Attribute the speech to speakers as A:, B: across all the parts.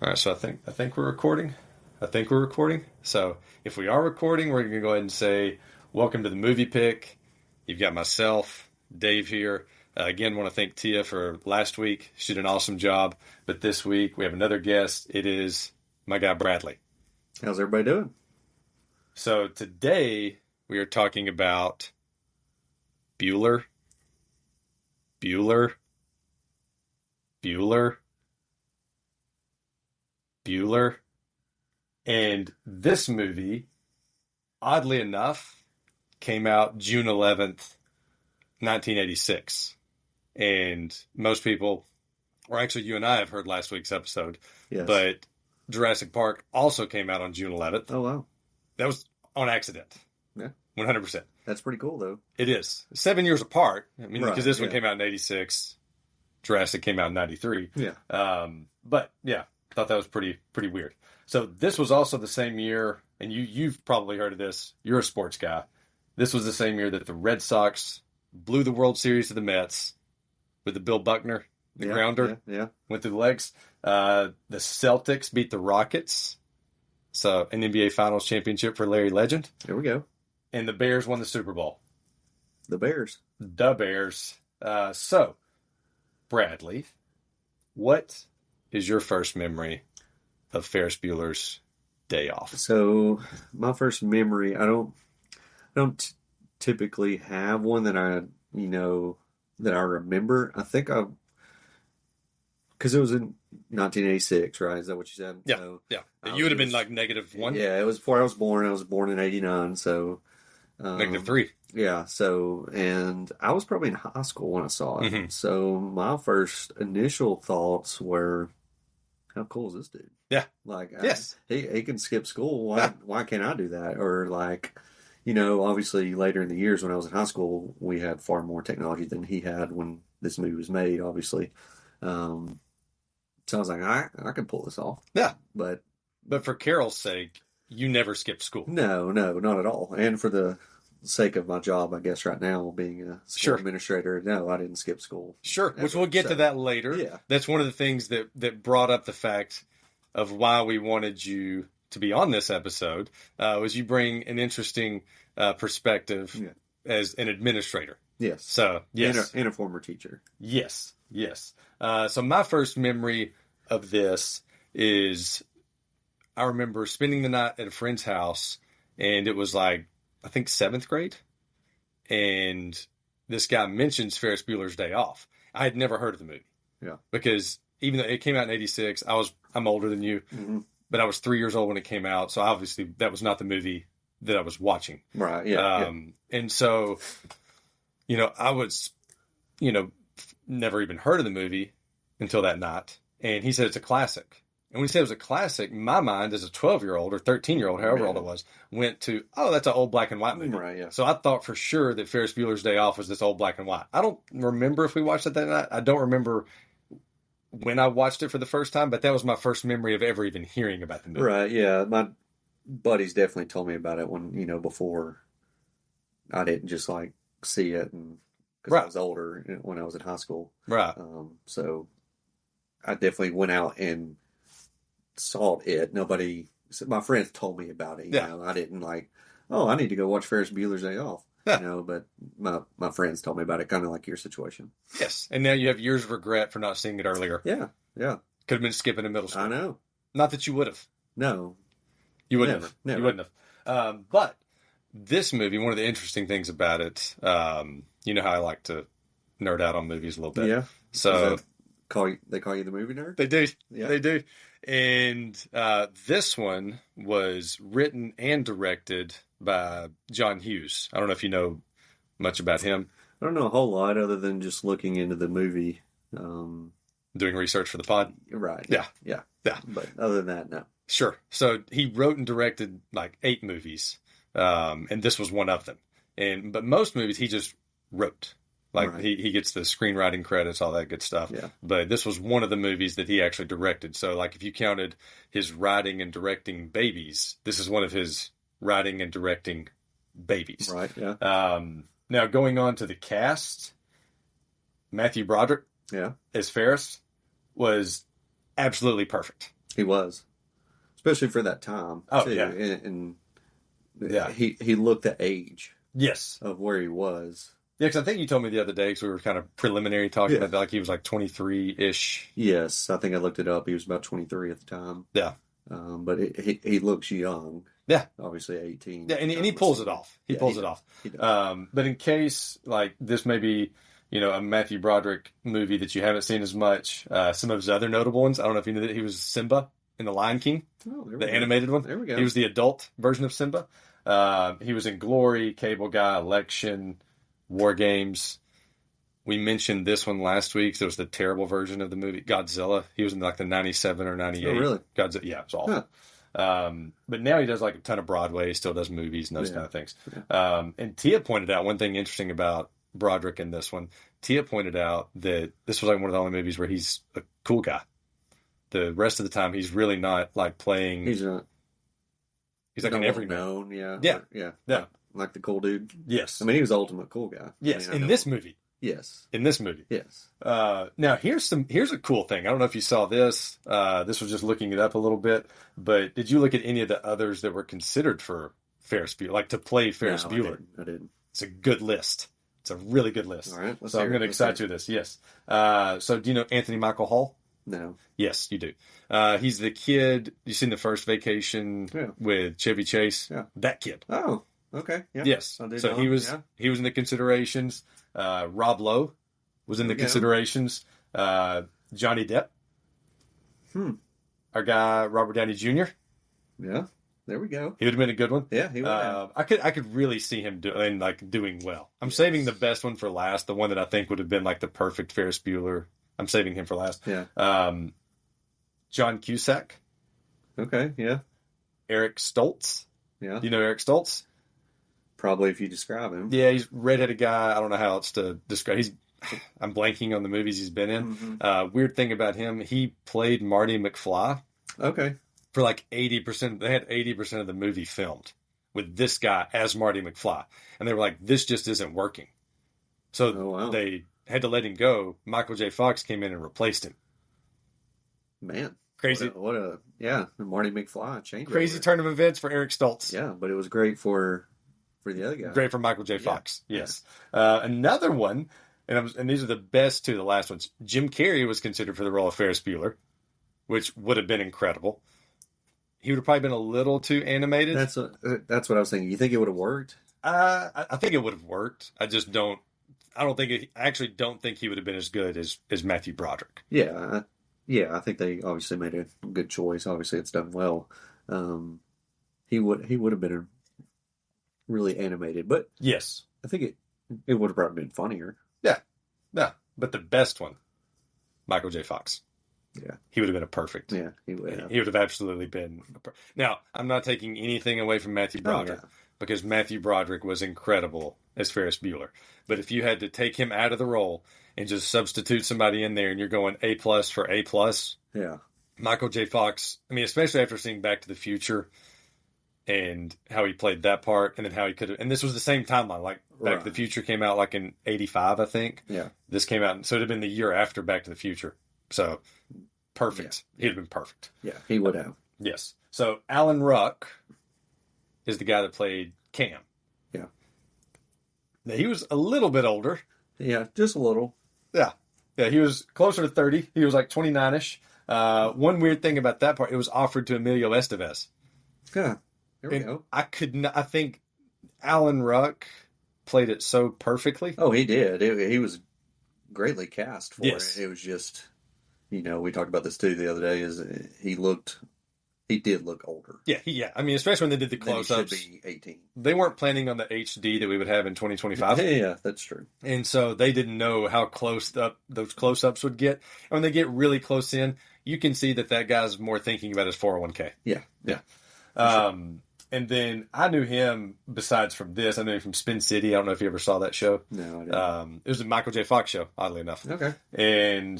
A: All right, so I think we're recording. I think we're recording. So if we are recording, we're going to go ahead and say, welcome to the movie pick. You've got myself, Dave here. Again, want to thank Tia for last week. She did an awesome job. But this week we have another guest. It is my guy Bradley.
B: How's everybody doing?
A: So today we are talking about Bueller. Bueller. Bueller. Bueller. And this movie, oddly enough, came out June 11th, 1986. And most people, or actually you and I have heard last week's episode,
B: Yes.
A: but Jurassic Park also came out on June 11th.
B: Oh, wow.
A: That was on accident.
B: Yeah.
A: 100%.
B: That's pretty cool, though.
A: It is. 7 years apart. I mean,
B: Right,
A: because this one
B: yeah.
A: came out in 86. Jurassic came out in 93.
B: Yeah.
A: But yeah, thought that was pretty weird. So this was also the same year, and you've probably heard of this. You're a sports guy. This was the same year that the Red Sox blew the World Series to the Mets with the Bill Buckner, the grounder, went through the legs. The Celtics beat the Rockets. So an NBA Finals championship for Larry Legend.
B: There we go.
A: And the Bears won the Super Bowl.
B: The Bears.
A: The Bears. So, Bradley, what is your first memory of Ferris Bueller's Day Off?
B: So, my first memory, I don't typically have one that that I remember. I think because it was in 1986, right? Is that what you said?
A: Yeah,
B: So,
A: yeah. You would have been like -1?
B: Yeah, it was before I was born. I was born in 89, so...
A: -3.
B: Yeah, so, and I was probably in high school when I saw it.
A: Mm-hmm.
B: So my first initial thoughts were, how cool is this dude?
A: Yeah.
B: Like,
A: yes.
B: He can skip school.
A: Yeah.
B: Why can't I do that? Or like, obviously later in the years when I was in high school, we had far more technology than he had when this movie was made, obviously. So I was like, I can pull this off.
A: Yeah.
B: But
A: for Carol's sake, you never skipped school.
B: No, not at all. And for the sake of my job, I guess right now, being a school administrator, no, I didn't skip school.
A: Sure, ever. Which we'll get to that later.
B: Yeah.
A: That's one of the things that brought up the fact of why we wanted you to be on this episode, was you bring an interesting perspective as an administrator.
B: Yes.
A: So, yes.
B: And a former teacher.
A: Yes. So my first memory of this is I remember spending the night at a friend's house, and it was like, I think 7th grade. And this guy mentions Ferris Bueller's Day Off. I had never heard of the movie.
B: Yeah.
A: Because even though it came out in 86, I'm older than you, but I was 3 years old when it came out. So obviously that was not the movie that I was watching.
B: Right. Yeah.
A: And so, I was, never even heard of the movie until that night. And he said it's a classic. And when he said it was a classic, my mind as a 12-year-old or 13-year-old, however old it was, went to, oh, that's an old black and white movie.
B: Right, yeah.
A: So I thought for sure that Ferris Bueller's Day Off was this old black and white. I don't remember if we watched it that night. I don't remember when I watched it for the first time, but that was my first memory of ever even hearing about the movie.
B: Right, yeah. My buddies definitely told me about it when, before I didn't just like see it and because I was older when I was in high school.
A: Right.
B: So I definitely went out and saw it. My friends told me about it. You know, I didn't like, oh, I need to go watch Ferris Bueller's Day Off.
A: Yeah.
B: But my friends told me about it, kind of like your situation.
A: Yes. And now you have years of regret for not seeing it earlier.
B: Yeah.
A: Could have been skipping in middle school.
B: I know.
A: Not that you would have.
B: No.
A: You wouldn't have.
B: Never.
A: You wouldn't have. But this movie, one of the interesting things about it, you know how I like to nerd out on movies a little bit.
B: Yeah.
A: So
B: they call you the movie nerd?
A: They do.
B: Yeah.
A: They do. And this one was written and directed by John Hughes. I don't know if you know much about him.
B: I don't know a whole lot other than just looking into the movie.
A: Doing research for the pod.
B: Right.
A: Yeah.
B: But other than that, no.
A: Sure. So he wrote and directed like 8 movies. And this was one of them. But most movies he just wrote. Like he gets the screenwriting credits, all that good stuff.
B: Yeah.
A: But this was one of the movies that he actually directed. So like if you counted his writing and directing Babies, this is one of his writing and directing Babies.
B: Right. Yeah.
A: Now going on to the cast, Matthew Broderick
B: as
A: Ferris was absolutely perfect.
B: He was, especially for that time.
A: Oh,
B: too.
A: yeah.
B: And
A: Yeah.
B: he looked the age
A: Yes.
B: of where he was.
A: Yeah, because I think you told me the other day, because we were kind of preliminary talking
B: Yeah.
A: about, like, he was like 23-ish.
B: Yes, I think I looked it up. He was about 23 at the time.
A: Yeah.
B: But he looks young.
A: Yeah.
B: Obviously 18.
A: Yeah, and he pulls it off. He pulls it off.
B: He does.
A: But in case, like, this may be, a Matthew Broderick movie that you haven't seen as much, some of his other notable ones, I don't know if you knew that he was Simba in The Lion King, the animated one.
B: There we go.
A: He was the adult version of Simba. He was in Glory, Cable Guy, Election, War Games. We mentioned this one last week. So it was the terrible version of the movie, Godzilla. He was in like the 97 or 98.
B: Oh, really?
A: Godzilla. Yeah, it was awful. Huh. But now he does like a ton of Broadway. He still does movies and those kind of things. Yeah. And Tia pointed out one thing interesting about Broderick in this one. Tia pointed out that this was like one of the only movies where he's a cool guy. The rest of the time, he's really not like playing.
B: He's not.
A: He's like an everyman.
B: Known, yeah.
A: Yeah.
B: Yeah.
A: Yeah.
B: Like the cool dude.
A: Yes.
B: I mean, he was the ultimate cool guy.
A: Yes.
B: I mean,
A: in this movie.
B: Yes.
A: In this movie.
B: Yes.
A: Now here's a cool thing. I don't know if you saw this. This was just looking it up a little bit. But did you look at any of the others that were considered for Ferris Bueller, like to play Ferris Bueller?
B: I didn't.
A: It's a good list. It's a really good list.
B: All right.
A: So I'm going to excite you with this. Yes. So do you know Anthony Michael Hall?
B: No.
A: Yes, you do. He's the kid. You seen The First Vacation with Chevy Chase?
B: Yeah.
A: That kid.
B: Oh, okay. Yeah.
A: Yes. So he was in the considerations. Rob Lowe was in the considerations. Johnny Depp. Our guy Robert Downey Jr.
B: Yeah. There we go.
A: He would have been a good one.
B: Yeah, he would have.
A: I could really see him doing well. I'm saving the best one for last. The one that I think would have been like the perfect Ferris Bueller. I'm saving him for last.
B: Yeah.
A: John Cusack.
B: Okay. Yeah.
A: Eric Stoltz.
B: Yeah.
A: You know Eric Stoltz?
B: Probably if you describe him.
A: Yeah, he's a redheaded guy. I don't know how else to describe. I'm blanking on the movies he's been in. Mm-hmm. Weird thing about him, he played Marty McFly.
B: Okay.
A: For like 80%. They had 80% of the movie filmed with this guy as Marty McFly, and they were like, "This just isn't working." So they had to let him go. Michael J. Fox came in and replaced him.
B: Man.
A: Crazy.
B: What a Marty McFly change.
A: Crazy turn of events for Eric Stoltz.
B: Yeah, but it was great for the other guy.
A: Great for Michael J. Fox. Yes. Another one, and these are the best two, the last ones. Jim Carrey was considered for the role of Ferris Bueller, which would have been incredible. He would have probably been a little too animated.
B: That's what I was thinking. You think it would have worked?
A: I think it would have worked. I just don't. I actually don't think he would have been as good as Matthew Broderick.
B: Yeah, I think they obviously made a good choice. Obviously, it's done well. He would have been really animated, but
A: yes,
B: I think it would have probably been funnier.
A: Yeah, but the best one, Michael J. Fox.
B: Yeah,
A: he would have been a perfect.
B: Yeah, he would have.
A: He would have absolutely been. Now, I'm not taking anything away from Matthew Broderick because Matthew Broderick was incredible as Ferris Bueller. But if you had to take him out of the role and just substitute somebody in there, and you're going A+ for A+,
B: yeah,
A: Michael J. Fox. I mean, especially after seeing Back to the Future and how he played that part, and then how he could have. And this was the same timeline. Like Back to the Future came out like in '85, I think.
B: Yeah,
A: this came out, so it'd have been the year after Back to the Future. So. Perfect. Yeah. He'd have been perfect.
B: Yeah, he would have.
A: Yes. So Alan Ruck is the guy that played Cam.
B: Yeah.
A: Now, he was a little bit older.
B: Yeah, just a little.
A: Yeah. Yeah, he was closer to 30. He was like 29-ish. One weird thing about that part, it was offered to Emilio Estevez.
B: Yeah. There we go.
A: I think Alan Ruck played it so perfectly.
B: Oh, he did. He was greatly cast for
A: it.
B: It was just... we talked about this too the other day. He did look older.
A: Yeah. I mean, especially when they did the close-ups.
B: He should be 18.
A: They weren't planning on the HD that we would have in 2025.
B: Yeah, that's true.
A: And so they didn't know how close up those close-ups would get. And when they get really close in, you can see that guy's more thinking about his 401k.
B: Yeah.
A: Sure. And then I knew him, besides from this, I knew him from Spin City. I don't know if you ever saw that show.
B: No, I didn't.
A: It was a Michael J. Fox show, oddly enough.
B: Okay.
A: And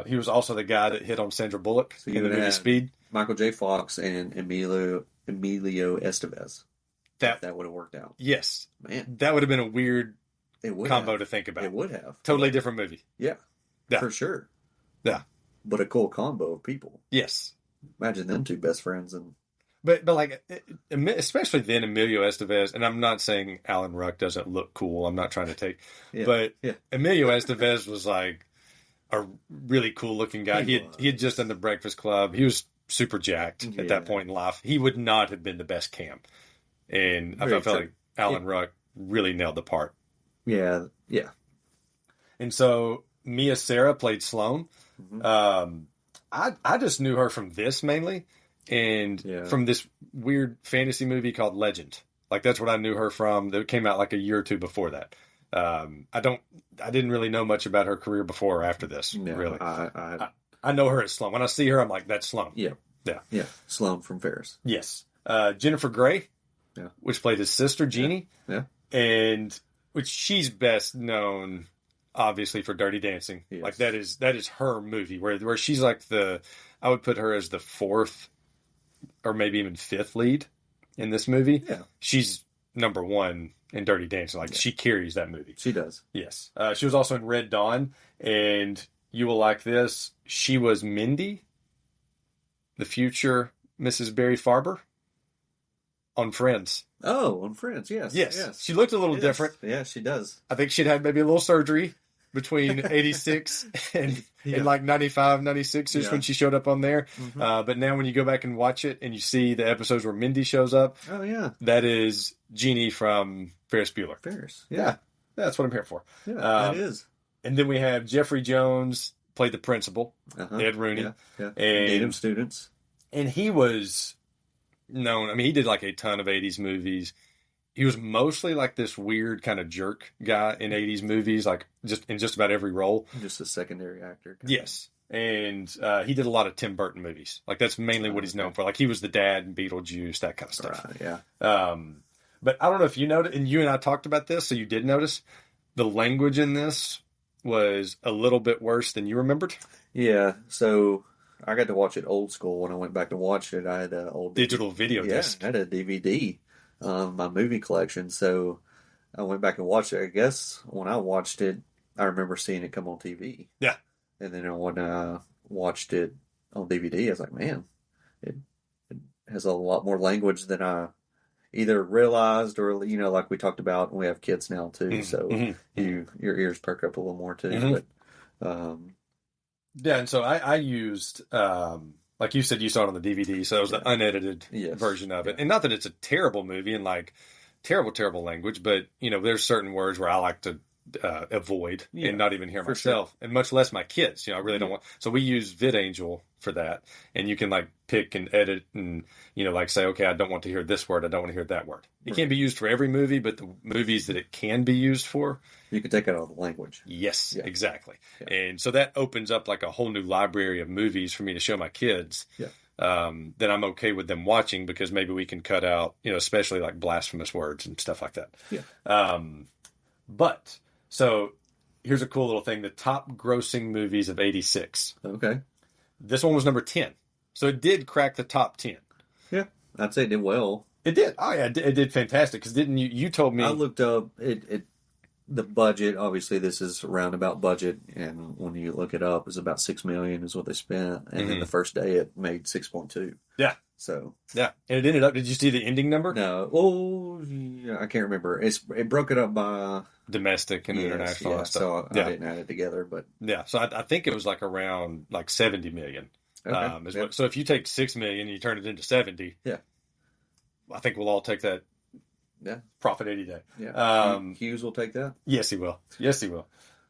A: he was also the guy that hit on Sandra Bullock in the movie Speed.
B: Michael J. Fox and Emilio Estevez. That would have worked out.
A: Yes.
B: Man.
A: That would have been a weird combo to think about.
B: It would have.
A: Totally different movie.
B: Yeah. For sure.
A: Yeah.
B: But a cool combo of people.
A: Yes.
B: Imagine them two best friends. And
A: But like, especially then Emilio Estevez, and I'm not saying Alan Ruck doesn't look cool. I'm not trying to take, but Emilio Estevez was like a really cool looking guy. He had just done The Breakfast Club. He was super jacked at that point in life. He would not have been the best Cam, and I felt like Alan Ruck really nailed the part.
B: Yeah.
A: And so Mia Sara played Sloane. Mm-hmm. I just knew her from this mainly. And from this weird fantasy movie called Legend. Like, that's what I knew her from. That came out like a year or two before that. I didn't really know much about her career before or after this, really. I know her as Sloane. When I see her, I'm like, that's Sloane.
B: Yeah. Sloane from Ferris.
A: Yes. Jennifer Grey, which played his sister, Jeannie.
B: Yeah.
A: And which she's best known, obviously, for Dirty Dancing. Yes. Like, that is her movie, where she's like I would put her as the fourth or maybe even fifth lead in this movie.
B: Yeah.
A: She's number one in Dirty Dancing. Like, she carries that movie.
B: She does.
A: Yes. She was also in Red Dawn, and you will like this. She was Mindy, the future Mrs. Barry Farber, on Friends.
B: Oh, on Friends, yes.
A: She looked a little different.
B: Yeah, she does.
A: I think she'd had maybe a little surgery between 86 and like 95, 96 is when she showed up on there. Mm-hmm. But now when you go back and watch it and you see the episodes where Mindy shows up, that is Jeannie from Ferris Bueller.
B: Ferris,
A: yeah. That's what I'm here for.
B: Yeah, that is.
A: And then we have Jeffrey Jones played the principal, Ed Rooney.
B: And Datum Students.
A: And he was known, I mean, he did like a ton of 80s movies. He was mostly like this weird kind of jerk guy in 80s movies, like just in just about every role.
B: Just a secondary actor.
A: Yes. And he did a lot of Tim Burton movies. Like, that's mainly what he's known for. Like, he was the dad in Beetlejuice, that kind of stuff.
B: Right, yeah.
A: But I don't know if you noticed, and you and I talked about this, so you did notice, the language in this was a little bit worse than you remembered.
B: Yeah, so I got to watch it old school. When I went back to watch it, I had an old
A: digital video disc.
B: I had a DVD. My movie collection, so I went back and watched it. I guess when I watched it, I remember seeing it come on TV.
A: Yeah. And
B: then when I watched it on DVD, I was like, man, it has a lot more language than I either realized or, like we talked about, we have kids now too, so your ears perk up a little more too. Mm-hmm. But
A: and so I used like you said, you saw it on the DVD, so it was the unedited version of it. And not that it's a terrible movie and like terrible language, but there's certain words where I like to avoid and not even hear myself, and much less my kids. I really don't want. So we use VidAngel for that, and you can like pick and edit and like say, okay, I don't want to hear this word, I don't want to hear that word. It can't be used for every movie, but the movies that it can be used for,
B: you can take out all the language.
A: Yes, exactly. Yeah. And so that opens up like a whole new library of movies for me to show my kids.
B: Yeah.
A: That I'm okay with them watching, because maybe we can cut out, especially like blasphemous words and stuff like that.
B: Yeah.
A: But so here's a cool little thing: the top grossing movies of '86.
B: Okay.
A: This one was number 10, so it did crack the top 10.
B: Yeah, I'd say it did well.
A: It did. Oh yeah, it did fantastic. Because didn't you? You told me.
B: I looked up it. The budget, obviously, this is roundabout budget, and when you look it up, it's about $6 million is what they spent, and then the first day it made 6.2.
A: Yeah.
B: So.
A: Yeah, and it ended up. Did you see the ending number?
B: No. Oh, yeah, I can't remember. It broke it up by
A: domestic and international and stuff.
B: So I didn't add it together, but
A: so I think it was like around like 70 million.
B: Okay.
A: So if you take 6 million and you turn it into 70, I think we'll all take that.
B: Yeah.
A: Profit 80 day.
B: Yeah. Hughes will take that?
A: Yes, he will.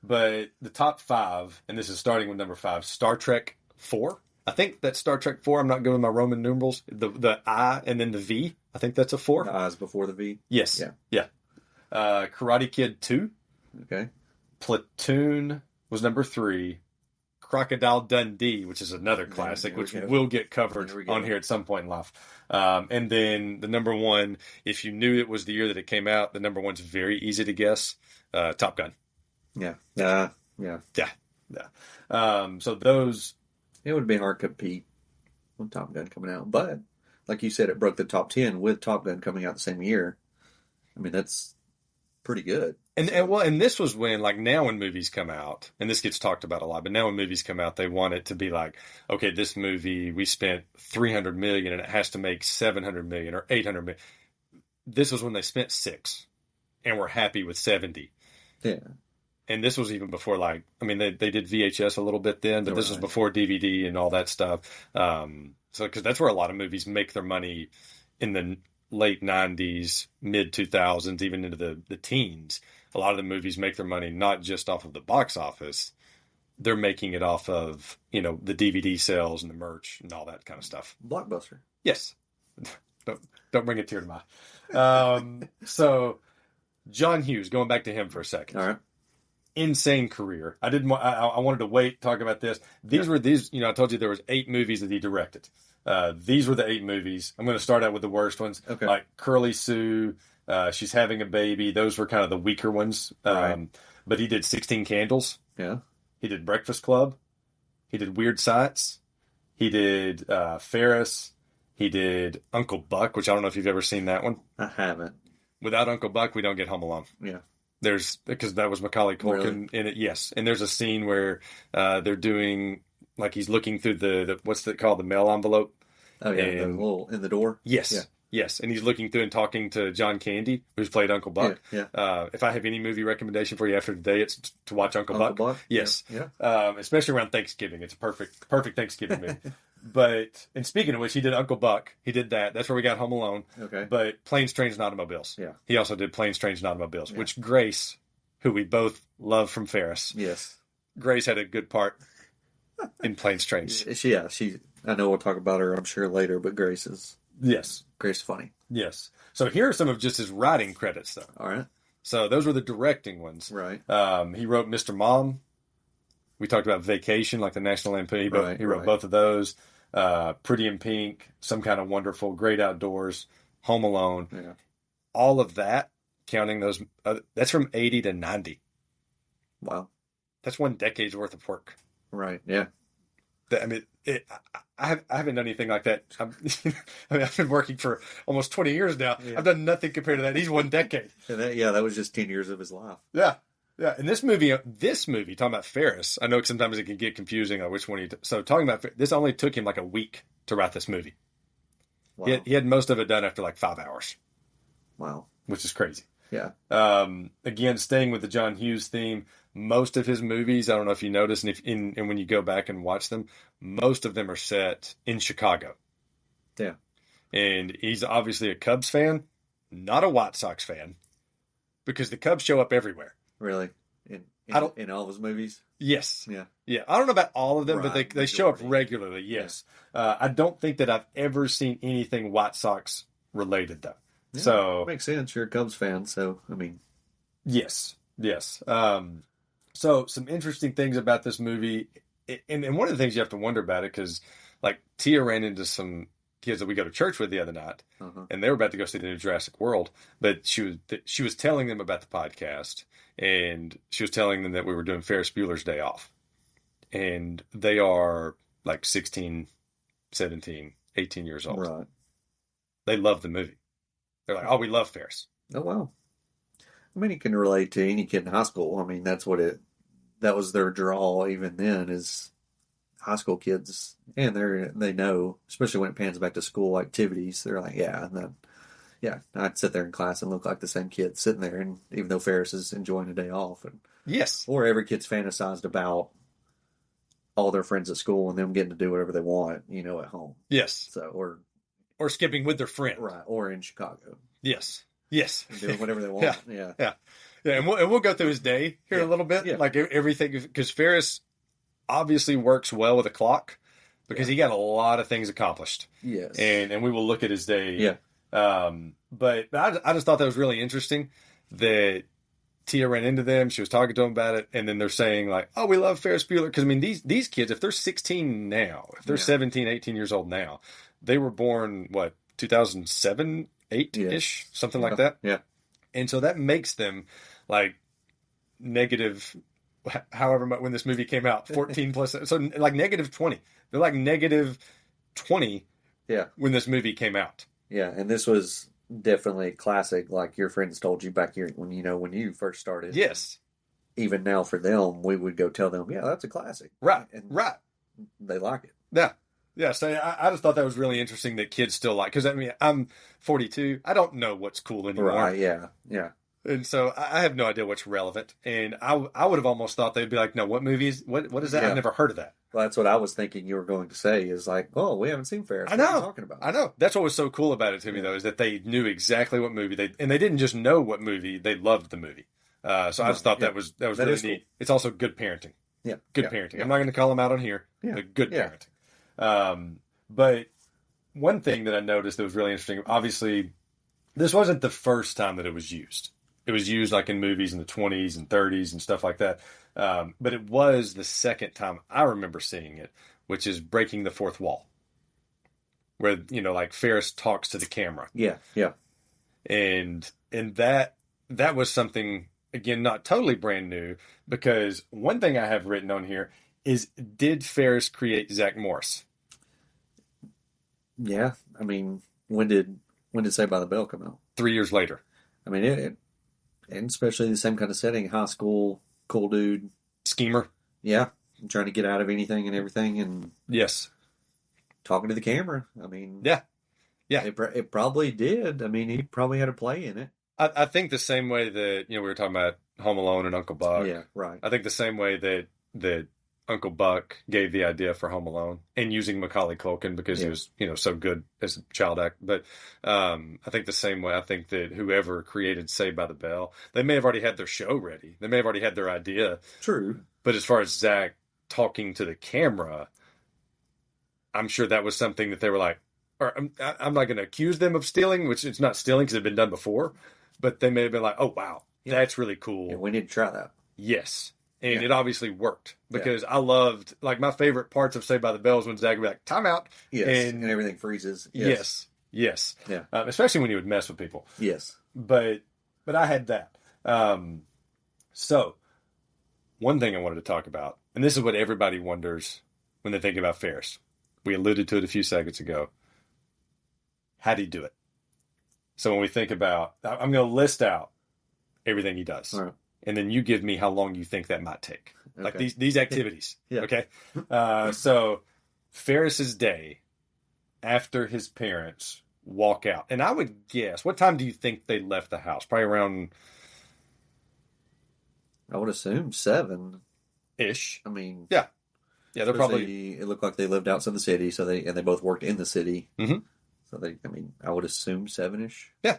A: But the top 5, and this is starting with number 5, Star Trek 4. I think that's Star Trek 4. I'm not good with my Roman numerals. The I and then the V. I think that's a 4.
B: The I is before the V?
A: Yes. Yeah. Karate Kid 2.
B: Okay.
A: Platoon was number 3. Crocodile Dundee, which is another classic, which will get covered on here at some point in life. And then the number 1, if you knew it was the year that it came out, the number 1's very easy to guess. Top Gun.
B: Yeah.
A: So those...
B: It would be hard to compete with Top Gun coming out. But, like you said, it broke the top 10 with Top Gun coming out the same year. I mean, that's pretty good.
A: And this was when, like, now when movies come out, and this gets talked about a lot, but now when movies come out, they want it to be like, okay, this movie, we spent 300 million and it has to make 700 million or 800 million. This was when they spent 6 and were happy with 70.
B: Yeah.
A: And this was even before, like, I mean, they did VHS a little bit then, but this was before DVD and all that stuff. So, because that's where a lot of movies make their money in the late 90s, mid 2000s, even into the teens. A lot of the movies make their money not just off of the box office, they're making it off of, the DVD sales and the merch and all that kind of stuff.
B: Blockbuster.
A: Yes. Don't bring a tear to my eye. So John Hughes, going back to him for a second.
B: All right.
A: Insane career. I wanted to wait, talk about this. These were I told you there was 8 movies that he directed. These were the 8 movies. I'm going to start out with the worst ones.
B: Okay.
A: Like Curly Sue, She's Having a Baby. Those were kind of the weaker ones.
B: Right.
A: But he did 16 Candles.
B: Yeah.
A: He did Breakfast Club. He did Weird Sights. He did Ferris. He did Uncle Buck, which I don't know if you've ever seen that one.
B: I haven't.
A: Without Uncle Buck, we don't get Home Alone.
B: Yeah.
A: Because that was Macaulay Culkin in it, yes. And there's a scene where they're doing, like, he's looking through the what's it called, the mail envelope.
B: Oh, yeah,
A: and,
B: the little in the door.
A: Yes,
B: yeah.
A: Yes. And he's looking through and talking to John Candy, who's played Uncle Buck.
B: Yeah.
A: If I have any movie recommendation for you after today, it's to watch Uncle Buck. Yes.
B: Yeah.
A: Especially around Thanksgiving. It's a perfect Thanksgiving movie. And speaking of which, he did Uncle Buck. He did that. That's where we got Home Alone.
B: Okay.
A: But Planes, Trains, and Automobiles.
B: Yeah.
A: He also did Planes, Trains, and Automobiles, which Grace, who we both love from Ferris.
B: Yes.
A: Grace had a good part in Planes, Trains.
B: She. I know we'll talk about her, I'm sure, later, but Grace is funny.
A: Yes. So here are some of just his writing credits, though.
B: All right.
A: So those were the directing ones.
B: Right.
A: He wrote Mr. Mom. We talked about Vacation, like the National Lampoon. He wrote both of those. Pretty in Pink, Some Kind of Wonderful, Great Outdoors, Home Alone.
B: Yeah.
A: All of that, counting those, that's from 80 to 90.
B: Wow.
A: That's 1 decade's worth of work.
B: Right. Yeah.
A: I haven't done anything like that. I've been working for almost 20 years now.
B: Yeah.
A: I've done nothing compared to that. He's 1 decade.
B: And that was just 10 years of his life.
A: Yeah. Yeah. And this movie, talking about Ferris, I know sometimes it can get confusing on which one so talking about this only took him like a week to write this movie.
B: Wow.
A: He had most of it done after like 5 hours.
B: Wow.
A: Which is crazy.
B: Yeah.
A: Again, staying with the John Hughes theme, most of his movies, I don't know if you notice, and when you go back and watch them, most of them are set in Chicago.
B: Yeah.
A: And he's obviously a Cubs fan, not a White Sox fan, because the Cubs show up everywhere.
B: Really? In all of his movies?
A: Yes.
B: Yeah.
A: Yeah. I don't know about all of them,
B: Right.
A: but they show up regularly. Yes. Yeah. I don't think that I've ever seen anything White Sox related, though.
B: Yeah,
A: so
B: makes sense. You're a Cubs fan, so I mean,
A: yes. So some interesting things about this movie, and one of the things you have to wonder about it, because like Tia ran into some kids that we go to church with the other night, and they were about to go see the new Jurassic World, but she was telling them about the podcast, and she was telling them that we were doing Ferris Bueller's Day Off, and they are like 16, 17, 18 years old.
B: Right.
A: They love the movie. They're like, oh, we love Ferris.
B: Oh, wow. I mean, you can relate to any kid in high school. I mean, that was their draw even then, is high school kids. And they know, especially when it pans back to school activities, they're like, yeah. And then, yeah, I'd sit there in class and look like the same kid sitting there. And even though Ferris is enjoying a day off.
A: Yes.
B: Or every kid's fantasized about all their friends at school and them getting to do whatever they want, at home.
A: Yes.
B: So,
A: or skipping with their friend.
B: Right. Or in Chicago.
A: Yes.
B: Doing whatever they want.
A: Yeah. And we'll go through his day here in a little bit.
B: Yeah.
A: Like everything, because Ferris obviously works well with a clock because he got a lot of things accomplished.
B: Yes.
A: And we will look at his day.
B: Yeah.
A: But I just thought that was really interesting that Tia ran into them. She was talking to them about it. And then they're saying like, oh, we love Ferris Bueller. Because I mean, these kids, if they're 16 now, if they're 17, 18 years old now, they were born, 2007, 8-ish, something like that.
B: Yeah.
A: And so that makes them like negative, however much when this movie came out, 14 plus, so like negative 20. They're like negative 20 when this movie came out.
B: Yeah, and this was definitely classic, like your friends told you back here when when you first started.
A: Yes.
B: Even now for them, we would go tell them, yeah, that's a classic.
A: Right.
B: And
A: Right.
B: they like it.
A: Yeah. Yeah. So I just thought that was really interesting that kids still like, because I mean, I'm 42. I don't know what's cool anymore.
B: Right. Yeah. Yeah.
A: And so I have no idea what's relevant. And I would have almost thought they'd be like, no, what movie is, what is that?
B: Yeah.
A: I've never heard of that.
B: Well, that's what I was thinking you were going to say is like, oh, we haven't seen Ferris.
A: I
B: What are
A: know.
B: you talking about?
A: I know. That's what was so cool about it to me, though, is that they knew exactly what movie and they didn't just know what movie, they loved the movie. So I just thought that was really neat. Cool. It's also good parenting.
B: Yeah.
A: Good parenting. I'm not going to call them out on here.
B: Yeah.
A: But good parenting. But one thing that I noticed that was really interesting, obviously, this wasn't the first time that it was used. It was used like in movies in the 20s and 30s and stuff like that. But it was the second time I remember seeing it, which is breaking the fourth wall. Where, like Ferris talks to the camera.
B: Yeah, yeah.
A: And that was something, again, not totally brand new, because one thing I have written on here is, did Ferris create Zach Morris?
B: Yeah. I mean, when did Saved by the Bell come out?
A: 3 years later.
B: I mean, and especially the same kind of setting, high school, cool dude.
A: Schemer.
B: Yeah. Trying to get out of anything and everything. And
A: yes.
B: Talking to the camera. I mean.
A: Yeah. Yeah.
B: It probably did. I mean, he probably had a play in it.
A: I think the same way that, we were talking about Home Alone and Uncle Buck.
B: Yeah, right.
A: I think the same way that Uncle Buck gave the idea for Home Alone, and using Macaulay Culkin because he was, so good as a child actor. But I think the same way, I think that whoever created Saved by the Bell, they may have already had their show ready. They may have already had their idea.
B: True.
A: But as far as Zach talking to the camera, I'm sure that was something that they were like, or I'm not going to accuse them of stealing, which it's not stealing because it had been done before, but they may have been like, oh, wow, that's really cool.
B: Yeah, we need to try that.
A: Yes. And it obviously worked, because I loved, like, my favorite parts of Saved by the Bell is when Zach would be like, time out.
B: Yes. And everything freezes.
A: Yes. Yes.
B: Yeah.
A: Especially when he would mess with people.
B: Yes.
A: But I had that. So one thing I wanted to talk about, and this is what everybody wonders when they think about Ferris. We alluded to it a few seconds ago. How'd he do it? So when we think about, I'm going to list out everything he does.
B: All right.
A: And then you give me how long you think that might take. Okay. Like these activities.
B: Yeah.
A: Okay. So Ferris's day after his parents walk out. And I would guess, what time do you think they left the house? Probably around...
B: I would assume
A: 7-ish.
B: I mean...
A: Yeah. Yeah, they're probably...
B: It looked like they lived outside the city, so they both worked in the city.
A: Mm-hmm.
B: So I would assume 7-ish.
A: Yeah.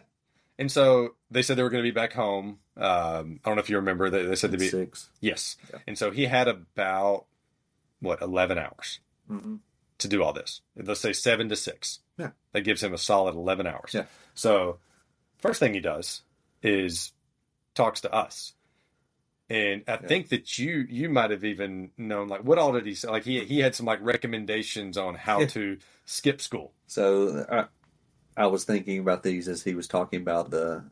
A: And so they said they were going to be back home. I don't know if you remember. They said they'd be
B: 6.
A: Yes.
B: Yeah.
A: And so he had about 11 hours to do all this. Let's say 7 to 6.
B: Yeah.
A: That gives him a solid 11 hours.
B: Yeah.
A: So first thing he does is talks to us. And I think that you might have even known, like, what all did he say? Like he had some like recommendations on how to skip school.
B: So I was thinking about these as he was talking about the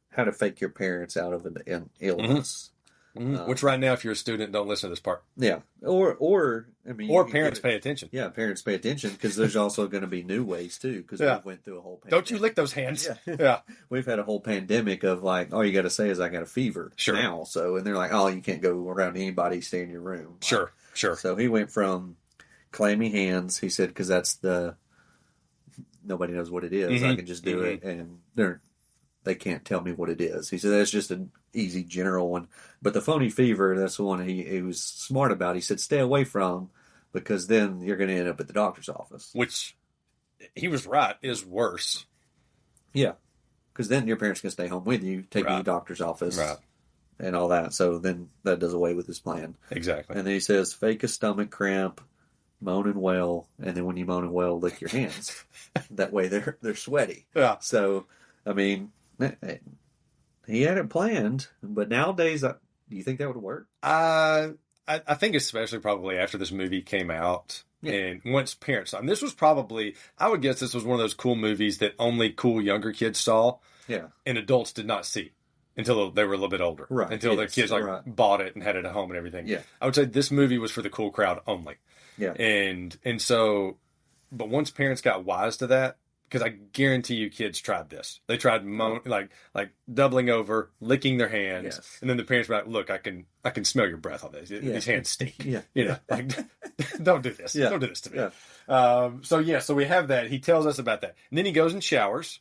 B: how to fake your parents out of an illness.
A: Mm-hmm. Which right now, if you're a student, don't listen to this part.
B: Yeah, or
A: parents pay attention.
B: Yeah, parents pay attention, because there's also going to be new ways too. Because we went through a whole pandemic.
A: Don't you lick those hands? Yeah.
B: We've had a whole pandemic of like, all you got to say is I got a fever now. So, and they're like, oh, you can't go around anybody, stay in your room.
A: Sure.
B: So he went from clammy hands. He said, because that's nobody knows what it is. I can just do it, and they can't tell me what it is. He said that's just an easy general one. But the phony fever, that's the one he was smart about. He said stay away from, because then you're going to end up at the doctor's office.
A: Which, he was right, is worse.
B: Yeah. Because then your parents can stay home with you, take you to the doctor's office, and all that. So then that does away with his plan.
A: Exactly.
B: And then he says fake a stomach cramp, moan and wail, and then when you moan and wail, lick your hands. That way they're sweaty.
A: Yeah.
B: So, I mean... He had it planned, but nowadays, do you think that would work?
A: I think especially probably after this movie came out, and once parents saw, and this was probably, I would guess this was one of those cool movies that only cool younger kids saw, and adults did not see until they were a little bit older, until their kids bought it and had it at home and everything.
B: Yeah,
A: I would say this movie was for the cool crowd only.
B: Yeah,
A: and so, but once parents got wise to that, because I guarantee you kids tried this. They tried like doubling over, licking their hands,
B: Yes.
A: and then the parents were like, "Look, I can smell your breath on this. These hands stink.
B: Yeah.
A: Like don't do this.
B: Yeah.
A: Don't do this to me."
B: Yeah.
A: So we have that. He tells us about that, and then he goes and showers,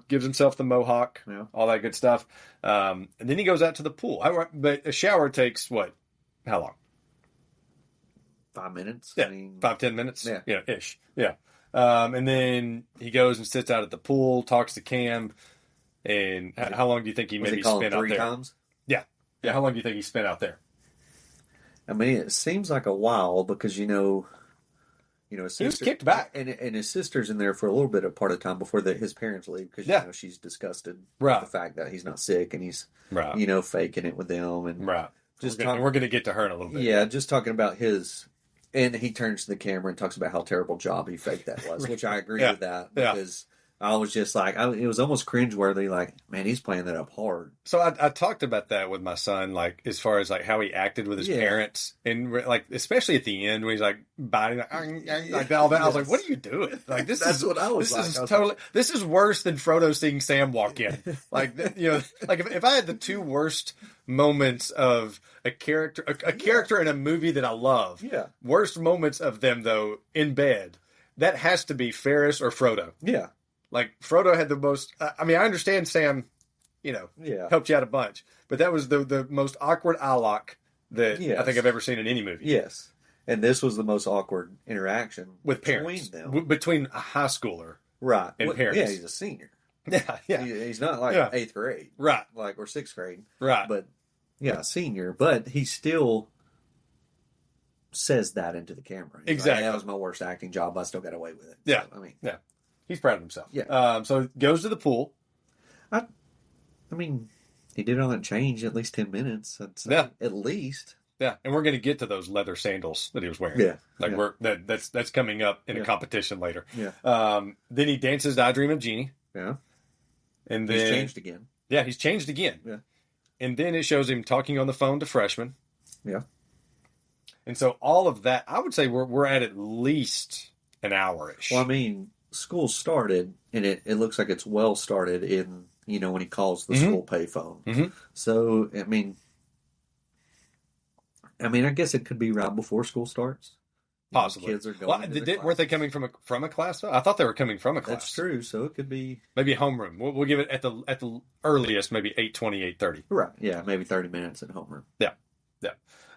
A: gives himself the mohawk, all that good stuff, and then he goes out to the pool. But a shower takes what? How long?
B: 5 minutes.
A: Yeah,
B: I mean,
A: 5-10 minutes.
B: Yeah.
A: Ish. Yeah. And then he goes and sits out at the pool, talks to Cam. And how long do you think he maybe spent out there?
B: 3 times?
A: Yeah. How long do you think he spent out there?
B: I mean, it seems like a while because his sister,
A: He was kicked back,
B: and his sister's in there for a little bit of part of the time before his parents leave because she's disgusted with the fact that he's not sick and he's faking it with them and
A: we're going to get to her in a little bit.
B: Yeah, just talking about his. And he turns to the camera and talks about how terrible job he faked that was, which I agree with that because I was just like, it was almost cringeworthy. Like, man, he's playing that up hard.
A: So I talked about that with my son, like as far as like how he acted with his parents, and like especially at the end when he's like biting, like all that. I was like, what are you doing? Like
B: That's what I was like.
A: This is totally. This is worse than Frodo seeing Sam walk in. Like like if I had the two worst moments of a character in a movie that I love, worst moments of them though in bed, that has to be Ferris or Frodo.
B: Yeah.
A: Like Frodo had the most. I mean, I understand Sam, helped you out a bunch, but that was the most awkward eye lock that I think I've ever seen in any movie.
B: Yes, and this was the most awkward interaction
A: with parents between a high schooler, and parents.
B: Yeah, he's a senior.
A: Yeah.
B: He's not like 8th grade,
A: right?
B: Like or 6th grade,
A: right?
B: But senior. But he still says that into the camera. He's
A: exactly.
B: Like, that was my worst acting job. I still got away with it.
A: Yeah,
B: so, I mean,
A: he's proud of himself.
B: Yeah.
A: So goes to the pool.
B: I mean, he did all that change at least 10 minutes. At least.
A: Yeah, and we're going to get to those leather sandals that he was wearing.
B: Yeah.
A: Like that's coming up in a competition later.
B: Yeah.
A: Then he dances "I Dream of Jeannie."
B: Yeah.
A: And then
B: he's changed again.
A: Yeah, he's changed again.
B: Yeah.
A: And then it shows him talking on the phone to freshmen.
B: Yeah.
A: And so all of that, I would say we're at least an hour-ish.
B: Well, I mean, school started, and it looks like it's well started in, when he calls the school payphone.
A: Mm-hmm.
B: So, I mean, I guess it could be right before school starts.
A: Possibly.
B: Kids are going
A: weren't they coming from a class? I thought they were coming from a class.
B: That's true. So it could be
A: maybe homeroom. We'll give it at the earliest, maybe 8:20, 8:30.
B: Right. Yeah, maybe 30 minutes at homeroom.
A: Yeah.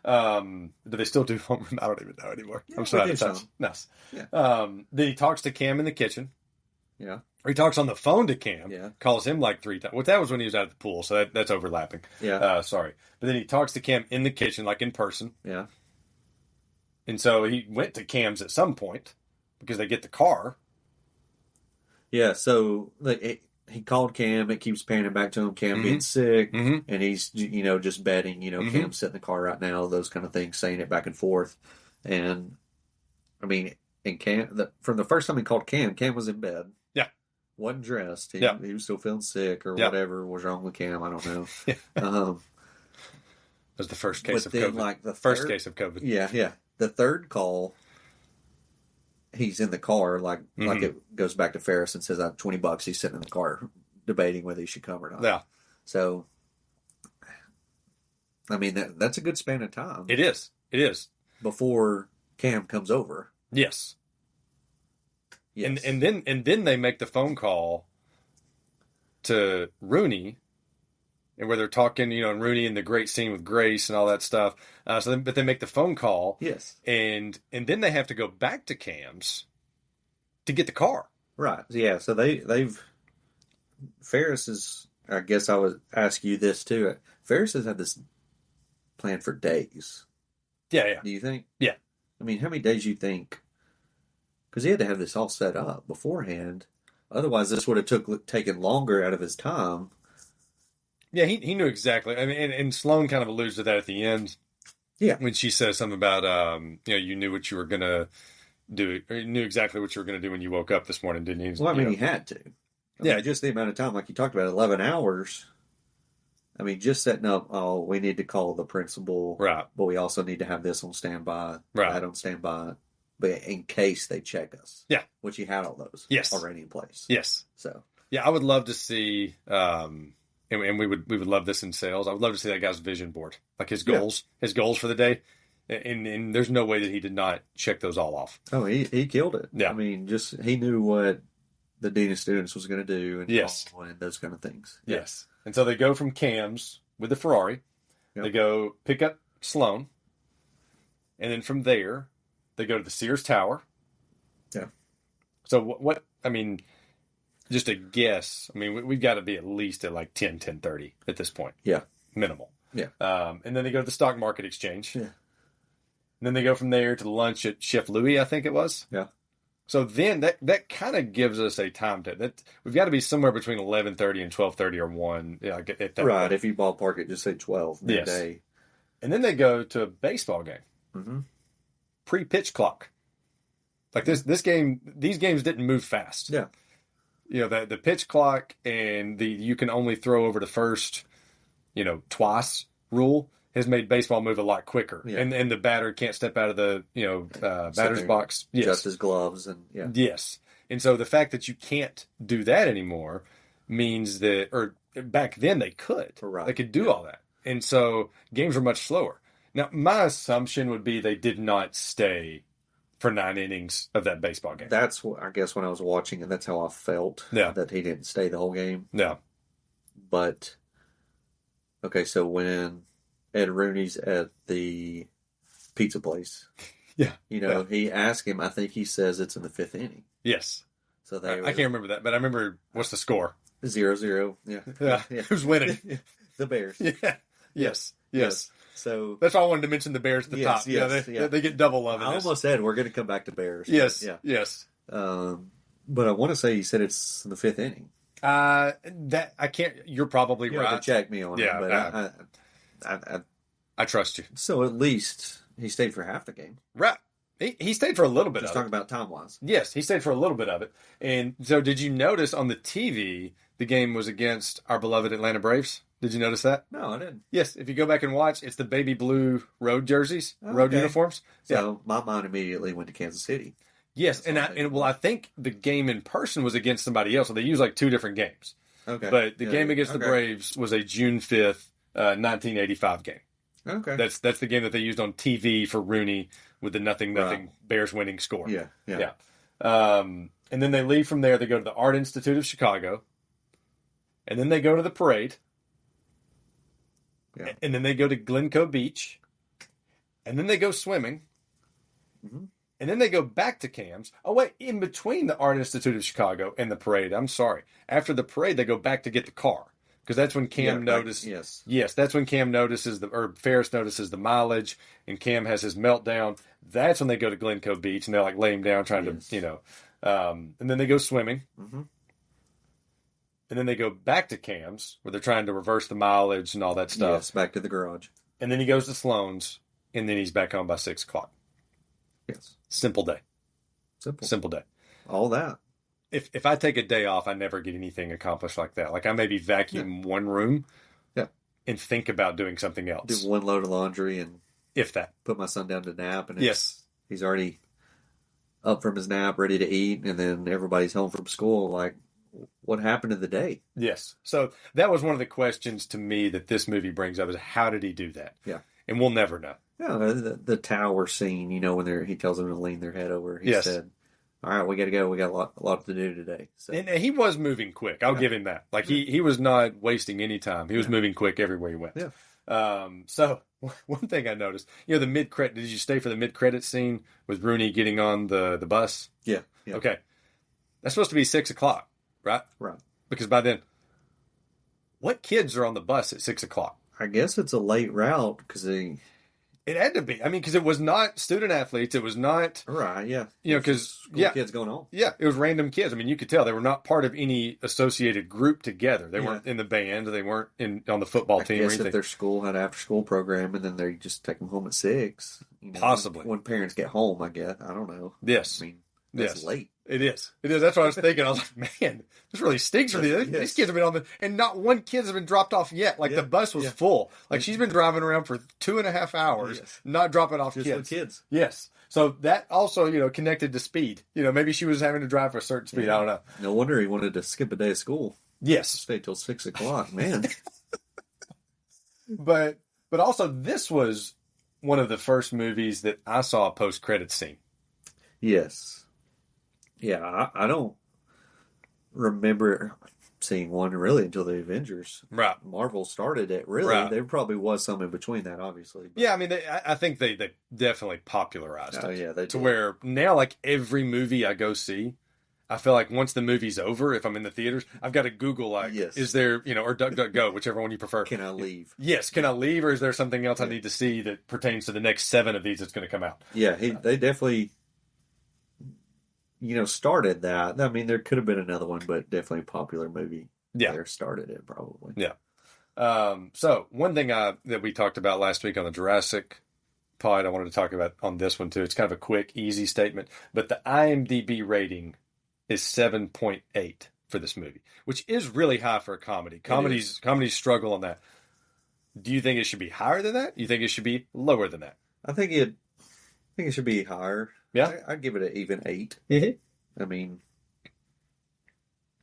A: Do they still do homeroom? I don't even know anymore. I'm so out of touch. Nice. Yeah. Then he talks to Cam in the kitchen.
B: Yeah.
A: Or he talks on the phone to Cam.
B: Yeah.
A: Calls him like 3 times. Well, that was when he was out at the pool, so that's overlapping.
B: Yeah.
A: Sorry. But then he talks to Cam in the kitchen, like in person.
B: Yeah.
A: And so he went to Cam's at some point because they get the car.
B: Yeah. So he called Cam. It keeps panning back to him. Cam being sick, and he's just betting. Cam's sitting in the car right now. Those kind of things, saying it back and forth. And I mean, and Cam from the first time he called Cam was in bed.
A: Yeah,
B: wasn't dressed. He was still feeling sick or whatever was wrong with Cam. I don't know.
A: That was the first case of COVID.
B: Like the
A: first case of COVID.
B: Yeah. The third call, he's in the car, like it goes back to Ferris and says, "I have $20." He's sitting in the car debating whether he should come or not.
A: Yeah.
B: So, I mean, that's a good span of time.
A: It is.
B: Before Cam comes over.
A: Yes.
B: Yes.
A: And then they make the phone call to Rooney, and where they're talking, and Rooney and the great scene with Grace and all that stuff. But they make the phone call.
B: Yes.
A: And then they have to go back to Cam's to get the car.
B: Right. Yeah. So they've Ferris is. I guess I would ask you this too. Ferris has had this planned for days.
A: Yeah.
B: Do you think?
A: Yeah.
B: I mean, how many days do you think? Because he had to have this all set up beforehand. Otherwise, this would have taken longer out of his time.
A: Yeah, he knew exactly. I mean, and Sloane kind of alludes to that at the end.
B: Yeah.
A: When she says something about, you knew what you were going to do, or you knew exactly what you were going to do when you woke up this morning, didn't you?
B: Well, I mean, he had to. I mean, just the amount of time, like you talked about, 11 hours. I mean, just setting up, we need to call the principal.
A: Right.
B: But we also need to have this on standby.
A: Right.
B: That on standby. but in case they check us.
A: Yeah.
B: Which he had all those
A: Yes.
B: already in place.
A: Yes.
B: So
A: Yeah, I would love to see, and we would love this in sales. I would love to see that guy's vision board, like his goals for the day. And there's no way that he did not check those all off.
B: oh, he killed it.
A: Yeah.
B: I mean, just he knew what the dean of students was going to do and
A: Yes.
B: and those kind of things.
A: Yes. And so they go from Cam's with the Ferrari.
B: Yep.
A: They go pick up Sloan. And then from there, they go to the Sears Tower.
B: Yeah.
A: So what I mean, just a guess. I mean, we've got to be at least at like 10:30 at this point.
B: Yeah.
A: Minimal.
B: Yeah.
A: And then they go to the stock market exchange.
B: Yeah.
A: And then they go from there to lunch at Chef Louis, I think it was.
B: Yeah.
A: So then that kind of gives us a time that we've got to be somewhere between 11:30 and 12:30 or 1. Yeah, at that
B: Right.
A: point.
B: If you ballpark it, just say 12 midday.
A: Yes. And then they go to a baseball game.
B: Mm-hmm.
A: Pre-pitch clock. Like these games didn't move fast.
B: Yeah.
A: You know, the pitch clock and you can only throw over the first, twice rule has made baseball move a lot quicker.
B: Yeah.
A: And the batter can't step out of the, batter's box. Yes.
B: Just his gloves and yeah.
A: Yes. And so the fact that you can't do that anymore means that, or back then they could.
B: Right.
A: They could do all that. And so games were much slower. Now, my assumption would be they did not stay for 9 innings of that baseball game.
B: That's what I guess when I was watching it, that's how I felt.
A: Yeah.
B: That he didn't stay the whole game.
A: No.
B: But okay, so when Ed Rooney's at the pizza place,
A: Yeah.
B: he asked him. I think he says it's in the 5th inning.
A: Yes.
B: So
A: I can't remember that, but I remember what's the score?
B: 0-0. Yeah.
A: Yeah. Who's winning?
B: The Bears.
A: Yeah. Yes.
B: So
A: That's why I wanted to mention the Bears at the top.
B: yes,
A: They get double love in
B: I
A: this.
B: almost said we're going to come back to Bears.
A: Yes.
B: Yeah.
A: Yes.
B: But I want to say he said it's in the 5th inning.
A: That I can't. You're probably
B: You have
A: right.
B: to check me on
A: Yeah,
B: it, but
A: I trust you.
B: so at least he stayed for half the game.
A: Right. He stayed for a little bit
B: Just
A: of
B: talking about time wise.
A: Yes, he stayed for a little bit of it. And so did you notice on the TV the game was against our beloved Atlanta Braves? Did you notice that?
B: No, I didn't.
A: Yes, if you go back and watch, it's the baby blue road jerseys, road
B: Okay.
A: uniforms.
B: So my mind immediately went to Kansas City.
A: Yes, and I think the game in person was against somebody else. So they used like 2 different games.
B: Okay.
A: But the
B: Yeah,
A: game against the
B: okay.
A: Braves was a June 5th, 1985 game.
B: Okay.
A: That's the game that they used on TV for Rooney with the 0-0
B: Right.
A: Bears winning score.
B: Yeah.
A: And then they leave from there. They go to the Art Institute of Chicago. And then they go to the parade.
B: Yeah.
A: And then they go to Glencoe Beach. And then they go swimming.
B: Mhm.
A: And then they go back to Cam's. Oh, wait, in between the Art Institute of Chicago and the parade, I'm sorry. After the parade, they go back to get the car. Because that's when Cam noticed.
B: Yes.
A: Yes, that's when Cam notices or Ferris notices the mileage, and Cam has his meltdown. That's when they go to Glencoe Beach, and they're like lay him down trying to, and then they go swimming.
B: Mm-hmm.
A: And then they go back to Cam's, where they're trying to reverse the mileage and all that stuff.
B: Yes, back to the garage.
A: And then he goes to Sloan's, and then he's back home by 6 o'clock.
B: Yes.
A: Simple day.
B: Simple.
A: Simple day.
B: All that.
A: If I take a day off, I never get anything accomplished like that. Like I maybe vacuum one room and think about doing something else.
B: Do one load of laundry and
A: If that.
B: put my son down to nap. And
A: Yes.
B: he's already up from his nap, ready to eat. And then everybody's home from school. Like, what happened to the day?
A: Yes. So that was one of the questions to me that this movie brings up is how did he do that?
B: Yeah.
A: And we'll never know.
B: Yeah, the tower scene, when he tells them to lean their head over. He
A: Yes.
B: said, all right, we got to go. We got a lot to do today. So.
A: And he was moving quick. I'll give him that. Like he was not wasting any time. He was moving quick everywhere he went.
B: Yeah.
A: So one thing I noticed, the mid-credit, did you stay for the mid-credit scene with Rooney getting on the bus?
B: Yeah.
A: Okay. That's supposed to be 6 o'clock, right?
B: Right.
A: Because by then, what kids are on the bus at 6 o'clock?
B: I guess it's a late route because
A: It had to be. I mean, because it was not student athletes. It was not,
B: right, yeah.
A: because,
B: School kids going home.
A: Yeah, it was random kids. I mean, you could tell they were not part of any associated group together. They weren't in the band. They weren't on the football team or
B: I guess
A: anything.
B: if their school had after school program and then they just take them home at 6.
A: Possibly.
B: When parents get home, I guess. I don't know.
A: Yes.
B: I mean, that's
A: Yes.
B: late.
A: It is. That's what I was thinking. I was like, man, this really stinks for these.
B: Yes.
A: These kids have been on and not one kid has been dropped off yet. Like the bus was full. Like she's been driving around for 2.5 hours, not dropping off
B: Just
A: kids.
B: with kids.
A: Yes. So that also, connected to speed. Maybe she was having to drive for a certain speed. I don't know.
B: No wonder he wanted to skip a day of school.
A: Yes.
B: Stay till 6 o'clock, man.
A: But also, this was one of the first movies that I saw a post-credits scene.
B: Yes. Yeah, I don't remember seeing one really until the Avengers.
A: Right.
B: Marvel started it, really.
A: Right.
B: There probably was some in between that, obviously. But...
A: Yeah, I mean, I think they definitely popularized it.
B: Oh, yeah, they
A: to
B: did.
A: where now, like, every movie I go see, I feel like once the movie's over, if I'm in the theaters, I've got to Google, like,
B: Yes.
A: is there, or DuckDuckGo, whichever one you prefer.
B: Can I leave?
A: Yes, can I leave, or is there something else I need to see that pertains to the next 7 of these that's going to come out?
B: Yeah, they definitely, started that. I mean, there could have been another one, but definitely a popular movie.
A: Yeah.
B: There started it, probably.
A: Yeah. So one thing that we talked about last week on the Jurassic pod, I wanted to talk about on this one too. It's kind of a quick, easy statement, but the IMDb rating is 7.8 for this movie, which is really high for a comedy. Comedies struggle on that. Do you think it should be higher than that? You think it should be lower than that?
B: I think it should be higher.
A: Yeah.
B: I'd give it an even 8.
A: Mm-hmm.
B: I mean,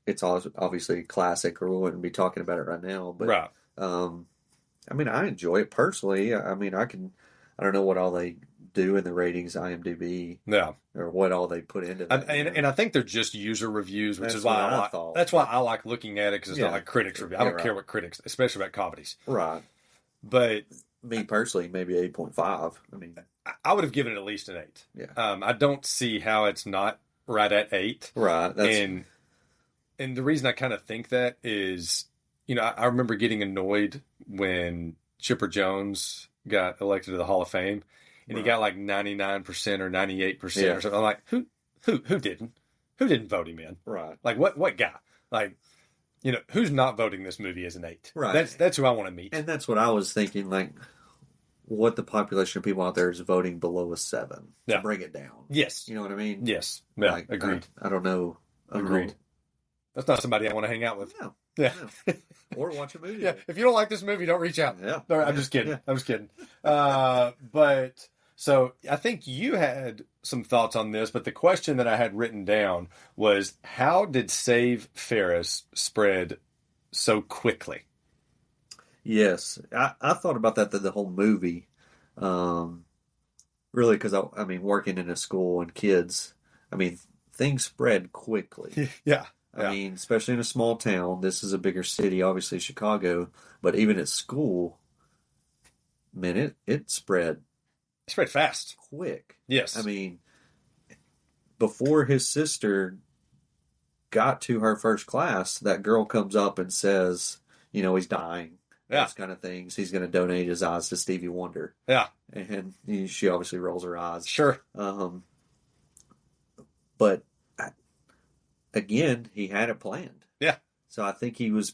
B: it's obviously classic, or we wouldn't be talking about it right now. But
A: right.
B: I mean, I enjoy it personally. I mean, I don't know what all they do in the ratings, IMDb,
A: Yeah,
B: or what all they put into that.
A: and I think they're just user reviews, which
B: That's
A: is why
B: what I
A: like.
B: thought.
A: That's why I like looking at it, because it's
B: Yeah.
A: not like critics review. I
B: Yeah,
A: don't care
B: right.
A: what critics, especially about comedies.
B: Right.
A: But
B: Me personally, maybe 8.5. I mean,
A: I would have given it at least an 8.
B: Yeah.
A: I don't see how it's not right at 8.
B: right.
A: And the reason I kind of think that is, I remember getting annoyed when Chipper Jones got elected to the Hall of Fame, and he got like 99% or 98% or something. I'm like, who didn't? Who didn't vote him in?
B: Right.
A: Like what guy? Like, who's not voting this movie as an 8?
B: Right.
A: That's who I want to meet.
B: And that's what I was thinking, like, what the population of people out there is voting below a 7
A: Yeah.
B: to bring it down.
A: Yes.
B: You know what I mean?
A: Yes. Yeah.
B: Like,
A: Agreed.
B: I don't know.
A: Agreed. That's not somebody I want to hang out with.
B: No.
A: Yeah.
B: No. Or watch a movie.
A: Yeah. If you don't like this movie, don't reach out.
B: Yeah.
A: No, I'm just kidding.
B: Yeah.
A: I'm just kidding. But so I think you had some thoughts on this, but the question that I had written down was, how did Save Ferris spread so quickly?
B: Yes. I thought about that the whole movie. Really, because I mean, working in a school and kids, I mean, things spread quickly.
A: Yeah.
B: I mean, especially in a small town. This is a bigger city, obviously Chicago, but even at school, man, it spread
A: fast.
B: quick.
A: Yes.
B: I mean, before his sister got to her first class, that girl comes up and says, he's dying.
A: Yeah.
B: Those kind of things. He's going to donate his eyes to Stevie Wonder.
A: Yeah.
B: And she obviously rolls her eyes.
A: Sure.
B: But again, he had it planned.
A: Yeah.
B: So I think he was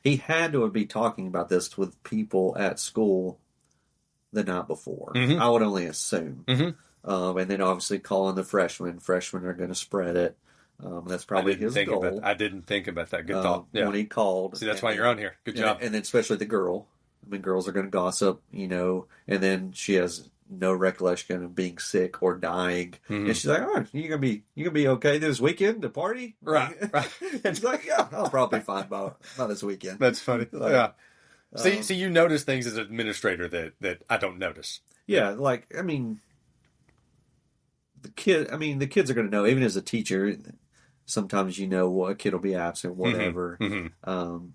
B: he had to be talking about this with people at school the night before.
A: Mhm.
B: I would only assume.
A: Mm-hmm.
B: And then obviously calling the freshmen. Freshmen are going to spread it. That's probably his goal.
A: I didn't think about that. Good thought. Yeah.
B: When he called.
A: See, that's why you're on here. Good job.
B: And then especially the girl. I mean, girls are going to gossip, and then she has no recollection of being sick or dying.
A: Mhm.
B: And she's like, "Oh, you gonna be okay this weekend to party?"
A: Right.
B: And she's like, "Yeah, I'll probably be fine by this weekend."
A: That's funny.
B: Like,
A: Yeah. See, you notice things as an administrator that I don't notice.
B: Yeah, like, I mean, the kids are going to know, even as a teacher, sometimes a kid will be absent, whatever.
A: Mm-hmm.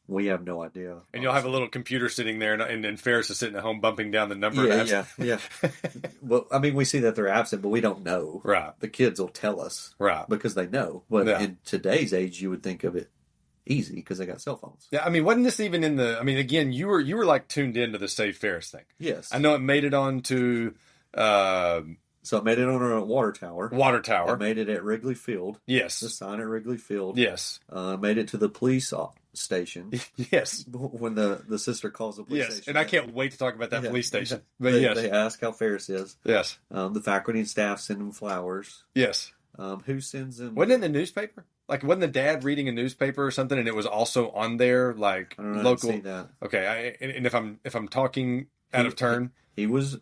B: We have no idea.
A: And you'll have a little computer sitting there, and then Ferris is sitting at home bumping down the number of absent.
B: Yeah. Well, I mean, we see that they're absent, but we don't know.
A: Right.
B: The kids will tell us.
A: Right.
B: Because they know. But
A: Yeah.
B: in today's age, you would think of it easy because they got cell phones.
A: Yeah, I mean, wasn't this even in the? I mean, again, you were like tuned into the Save Ferris thing.
B: Yes.
A: I know it made it onto
B: So it made it on a water tower.
A: Water Tower.
B: It made it at Wrigley Field. The
A: Yes.
B: sign at Wrigley Field.
A: Yes.
B: Made it to the police station.
A: Yes.
B: When the sister calls the police
A: Yes.
B: station.
A: And I can't wait to talk about that
B: Yeah.
A: police station. But
B: They,
A: yes.
B: they ask how Ferris is.
A: Yes.
B: The faculty and staff send him flowers.
A: Yes.
B: Who sends them?
A: Wasn't it in the newspaper? Like, wasn't the dad reading a newspaper or something, and it was also on there, like
B: I don't know.
A: local?
B: I didn't see that.
A: Okay, and if I'm talking out of turn.
B: He was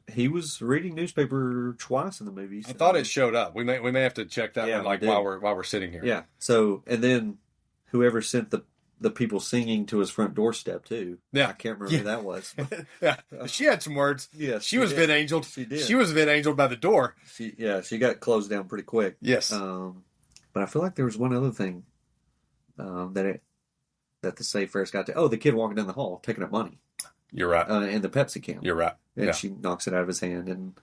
B: reading newspaper twice in the movies.
A: I thought it showed up. We may have to check that one while we're sitting here.
B: Yeah. So and then whoever sent the people singing to his front doorstep too.
A: Yeah.
B: I can't remember who that was.
A: Yeah. She had some words.
B: Yes.
A: She was vid-angeled.
B: She did.
A: She was vid-angeled by the door.
B: She got closed down pretty quick.
A: Yes.
B: But I feel like there was one other thing that the Save Ferris got to. Oh, the kid walking down the hall taking up money.
A: You're right.
B: In the Pepsi can.
A: You're right.
B: And she knocks it out of his hand, and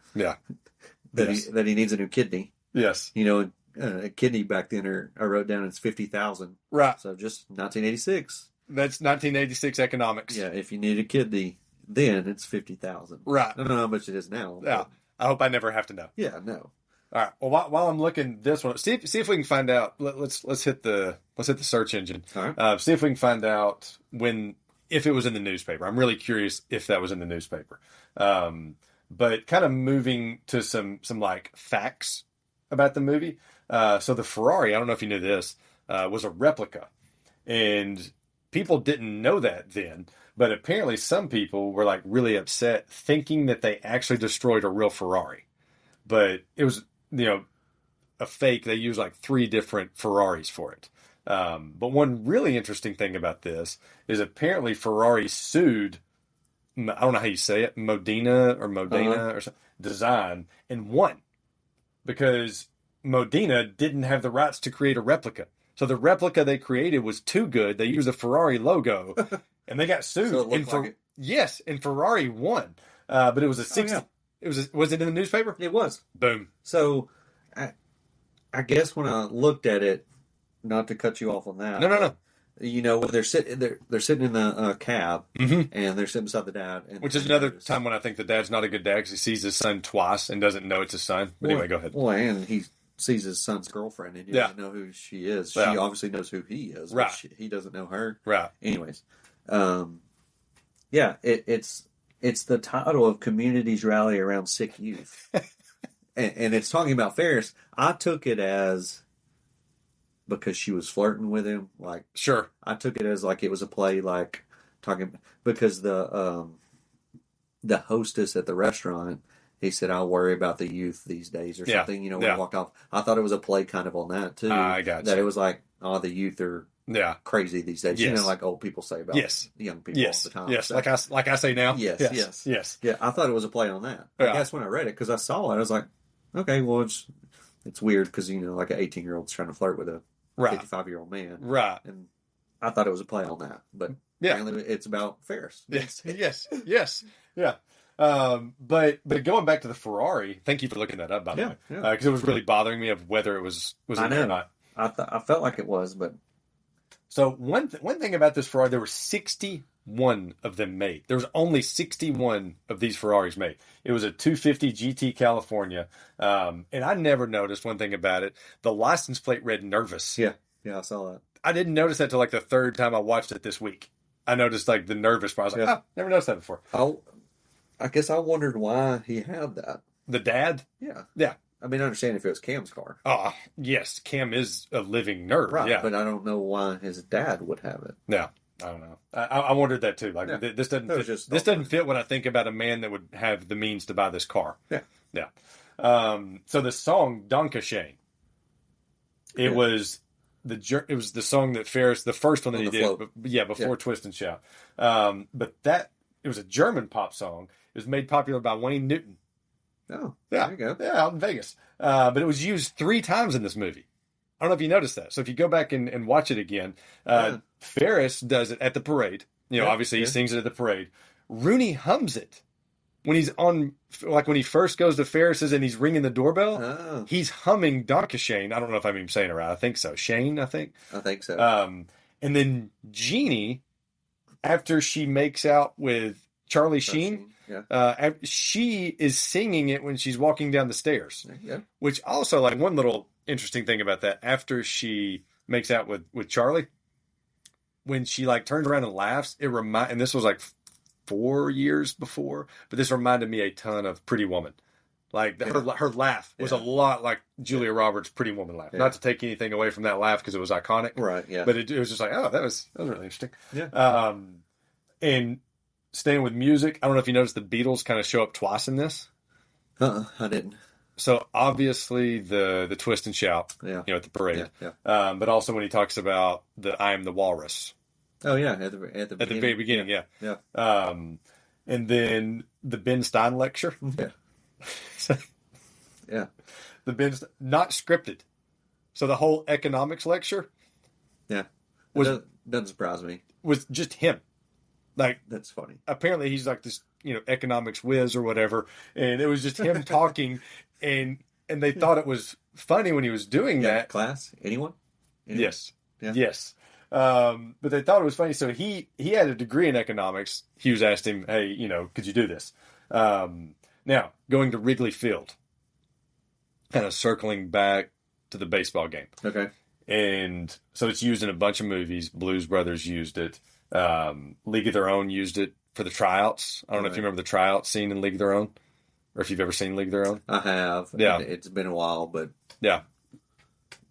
A: that
B: he needs a new kidney.
A: Yes.
B: You know, a kidney back then, I wrote down it's 50,000.
A: Right.
B: So just 1986.
A: That's 1986 economics.
B: Yeah. If you need a kidney, then it's 50,000.
A: Right.
B: I don't know how much it is now.
A: Yeah. I hope I never have to know.
B: Yeah. No.
A: All right. Well, while I'm looking this one, see if we can find out. Let's hit the search engine.
B: All right.
A: See if we can find out if it was in the newspaper. I'm really curious if that was in the newspaper. But kind of moving to some like facts about the movie. So the Ferrari, I don't know if you knew this, was a replica, and people didn't know that then. But apparently, some people were like really upset, thinking that they actually destroyed a real Ferrari, but it was a fake. They used like 3 different Ferraris for it. But one really interesting thing about this is apparently Ferrari sued, I don't know how you say it, Modena or something, design, and won because Modena didn't have the rights to create a replica. So the replica they created was too good. They used a Ferrari logo and they got sued.
B: So it looked like it.
A: Yes, and Ferrari won. But it was a 60.
B: Yeah.
A: Was it in the newspaper?
B: It was.
A: Boom.
B: So I guess when I looked at it, not to cut you off on that.
A: No.
B: You know, when they're sitting in the cab, and they're sitting beside the dad.
A: Which is another time when I think the dad's not a good dad because he sees his son twice and doesn't know it's his son. But anyway, go ahead.
B: Well, and he sees his son's girlfriend and he doesn't know who she is. She obviously knows who he is,
A: right?
B: But he doesn't know her,
A: right?
B: Anyways, it's the title of Communities Rally Around Sick Youth, and it's talking about Ferris. I took it as because she was flirting with him, like
A: sure.
B: I took it as like it was a play, like talking because the hostess at the restaurant, he said, "I'll worry about the youth these days" or something. You know, when he walked off, I thought it was a play kind of on that too.
A: I got
B: that
A: you.
B: It was like, oh, the youth are crazy these days.
A: Yes.
B: You know, like old people say about young people all the time.
A: Yes,
B: so,
A: like I say now.
B: Yes. Yeah, I thought it was a play on that. I guess when I read it, because I saw it, I was like, okay, well, it's weird because like an 18-year-old's trying to flirt with a 55-year-old man,
A: right?
B: And I thought it was a play on that, but apparently it's about Ferris.
A: Yes, yeah. But going back to the Ferrari, thank you for looking that up, by the way, because it was really bothering me of whether it was in there or not.
B: I felt like it was, but
A: so one thing about this Ferrari, there were 61 of them made. There was only 61 of these Ferraris made. It was a 250 GT California, and I never noticed one thing about it. The license plate read "Nervous."
B: Yeah, I saw that.
A: I didn't notice that till like the 3rd time I watched it this week. I noticed like the "Nervous" part. I was like, never noticed that before.
B: I guess I wondered why he had that.
A: The dad?
B: Yeah. I mean, I understand if it was Cam's car.
A: Oh, yes. Cam is a living nerd.
B: Right,
A: yeah.
B: But I don't know why his dad would have it.
A: Yeah. I don't know. I wondered that too. Like this doesn't fit what I think about a man that would have the means to buy this car.
B: Yeah.
A: So the song "Dankeschön," it was the song that Ferris, the first one that he did, before Twist and Shout. But it was a German pop song. It was made popular by Wayne Newton.
B: Oh,
A: yeah,
B: there you go.
A: Yeah, out in Vegas. But it was used 3 times in this movie. I don't know if you noticed that. So if you go back and watch it again, Ferris does it at the parade. Obviously he sings it at the parade. Rooney hums it when he's on, like when he first goes to Ferris's and he's ringing the doorbell.
B: Oh.
A: He's humming Dankeschön. I don't know if I'm even saying it right. I think so. Shane, I think.
B: I think so.
A: And then Jeannie, after she makes out with Charlie Sheen, she is singing it when she's walking down the stairs.
B: Yeah.
A: Which also, like, one little interesting thing about that, after she makes out with Charlie, when she like turns around and laughs, and this was like 4 years before, but this reminded me a ton of Pretty Woman. Like her laugh was a lot like Julia Roberts' Pretty Woman laugh. Not to take anything away from that laugh because it was iconic,
B: right? Yeah,
A: but it was just like, oh, that was really interesting.
B: Yeah,
A: and staying with music, I don't know if you noticed the Beatles kind of show up twice in this.
B: I didn't.
A: So obviously the twist and shout,
B: Yeah.
A: at the parade.
B: Yeah.
A: But also when he talks about the I am the walrus.
B: Oh yeah, at the
A: Very beginning, yeah.
B: Yeah.
A: And then the Ben Stein lecture.
B: Yeah. Yeah.
A: Not scripted. So the whole economics lecture
B: Yeah. Doesn't surprise me.
A: was just him. Like,
B: That's funny.
A: apparently he's like this, economics whiz or whatever, and it was just him talking, and they thought it was funny when he was doing that.
B: Class? Anyone?
A: Yes.
B: Yeah.
A: Yes. But they thought it was funny. So he had a degree in economics. Hughes asked him, hey, could you do this? Now, going to Wrigley Field, kind of circling back to the baseball game.
B: Okay.
A: And so it's used in a bunch of movies. Blues Brothers used it. League of Their Own used it for the tryouts. I don't know if you remember the tryout scene in League of Their Own, or if you've ever seen League of Their Own.
B: I have.
A: Yeah.
B: It's been a while, but
A: Yeah.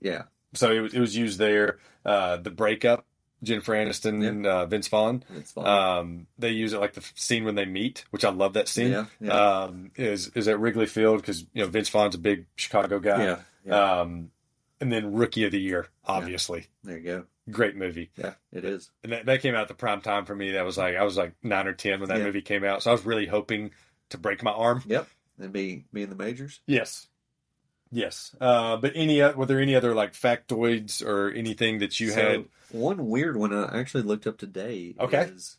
B: yeah.
A: So it was used there. The breakup, Jennifer Aniston and Vince Vaughn.
B: It's fun.
A: They use it like the scene when they meet, which I love that scene.
B: Yeah.
A: Is at Wrigley Field because Vince Vaughn's a big Chicago guy.
B: Yeah.
A: And then Rookie of the Year, obviously.
B: There you go.
A: Great movie.
B: Yeah, it is.
A: And that came out at the prime time for me. I was like 9 or 10 when that movie came out. So I was really hoping to break my arm.
B: Yep. And be in the majors.
A: Yes. But were there any other like factoids or anything that you had?
B: One weird one I actually looked up today.
A: Okay.
B: Is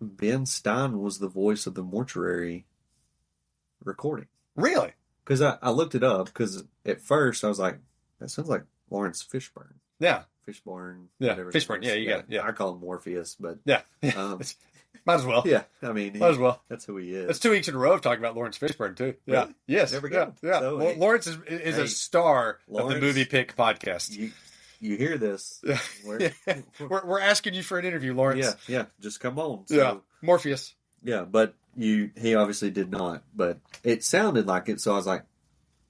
B: Ben Stein was the voice of the mortuary recording.
A: Really?
B: Because I looked it up because at first I was like, that sounds like Lawrence Fishburne.
A: Yeah.
B: Fishburne.
A: Yeah.
B: Whatever
A: Fishburne. Yeah, you got it. Yeah.
B: I call him Morpheus, but
A: Yeah. Might as well.
B: yeah, I mean,
A: Might as well.
B: That's who he is.
A: That's 2 weeks in a row of talking about Lawrence Fishburne too. Yeah.
B: Really?
A: Yes.
B: There we go.
A: Yeah.
B: So,
A: Lawrence is a star of
B: Lawrence,
A: the Movie Pick podcast.
B: You hear this?
A: We're asking you for an interview, Lawrence.
B: Yeah. Just come on. So,
A: Yeah. Morpheus.
B: Yeah, but he obviously did not. But it sounded like it, so I was like,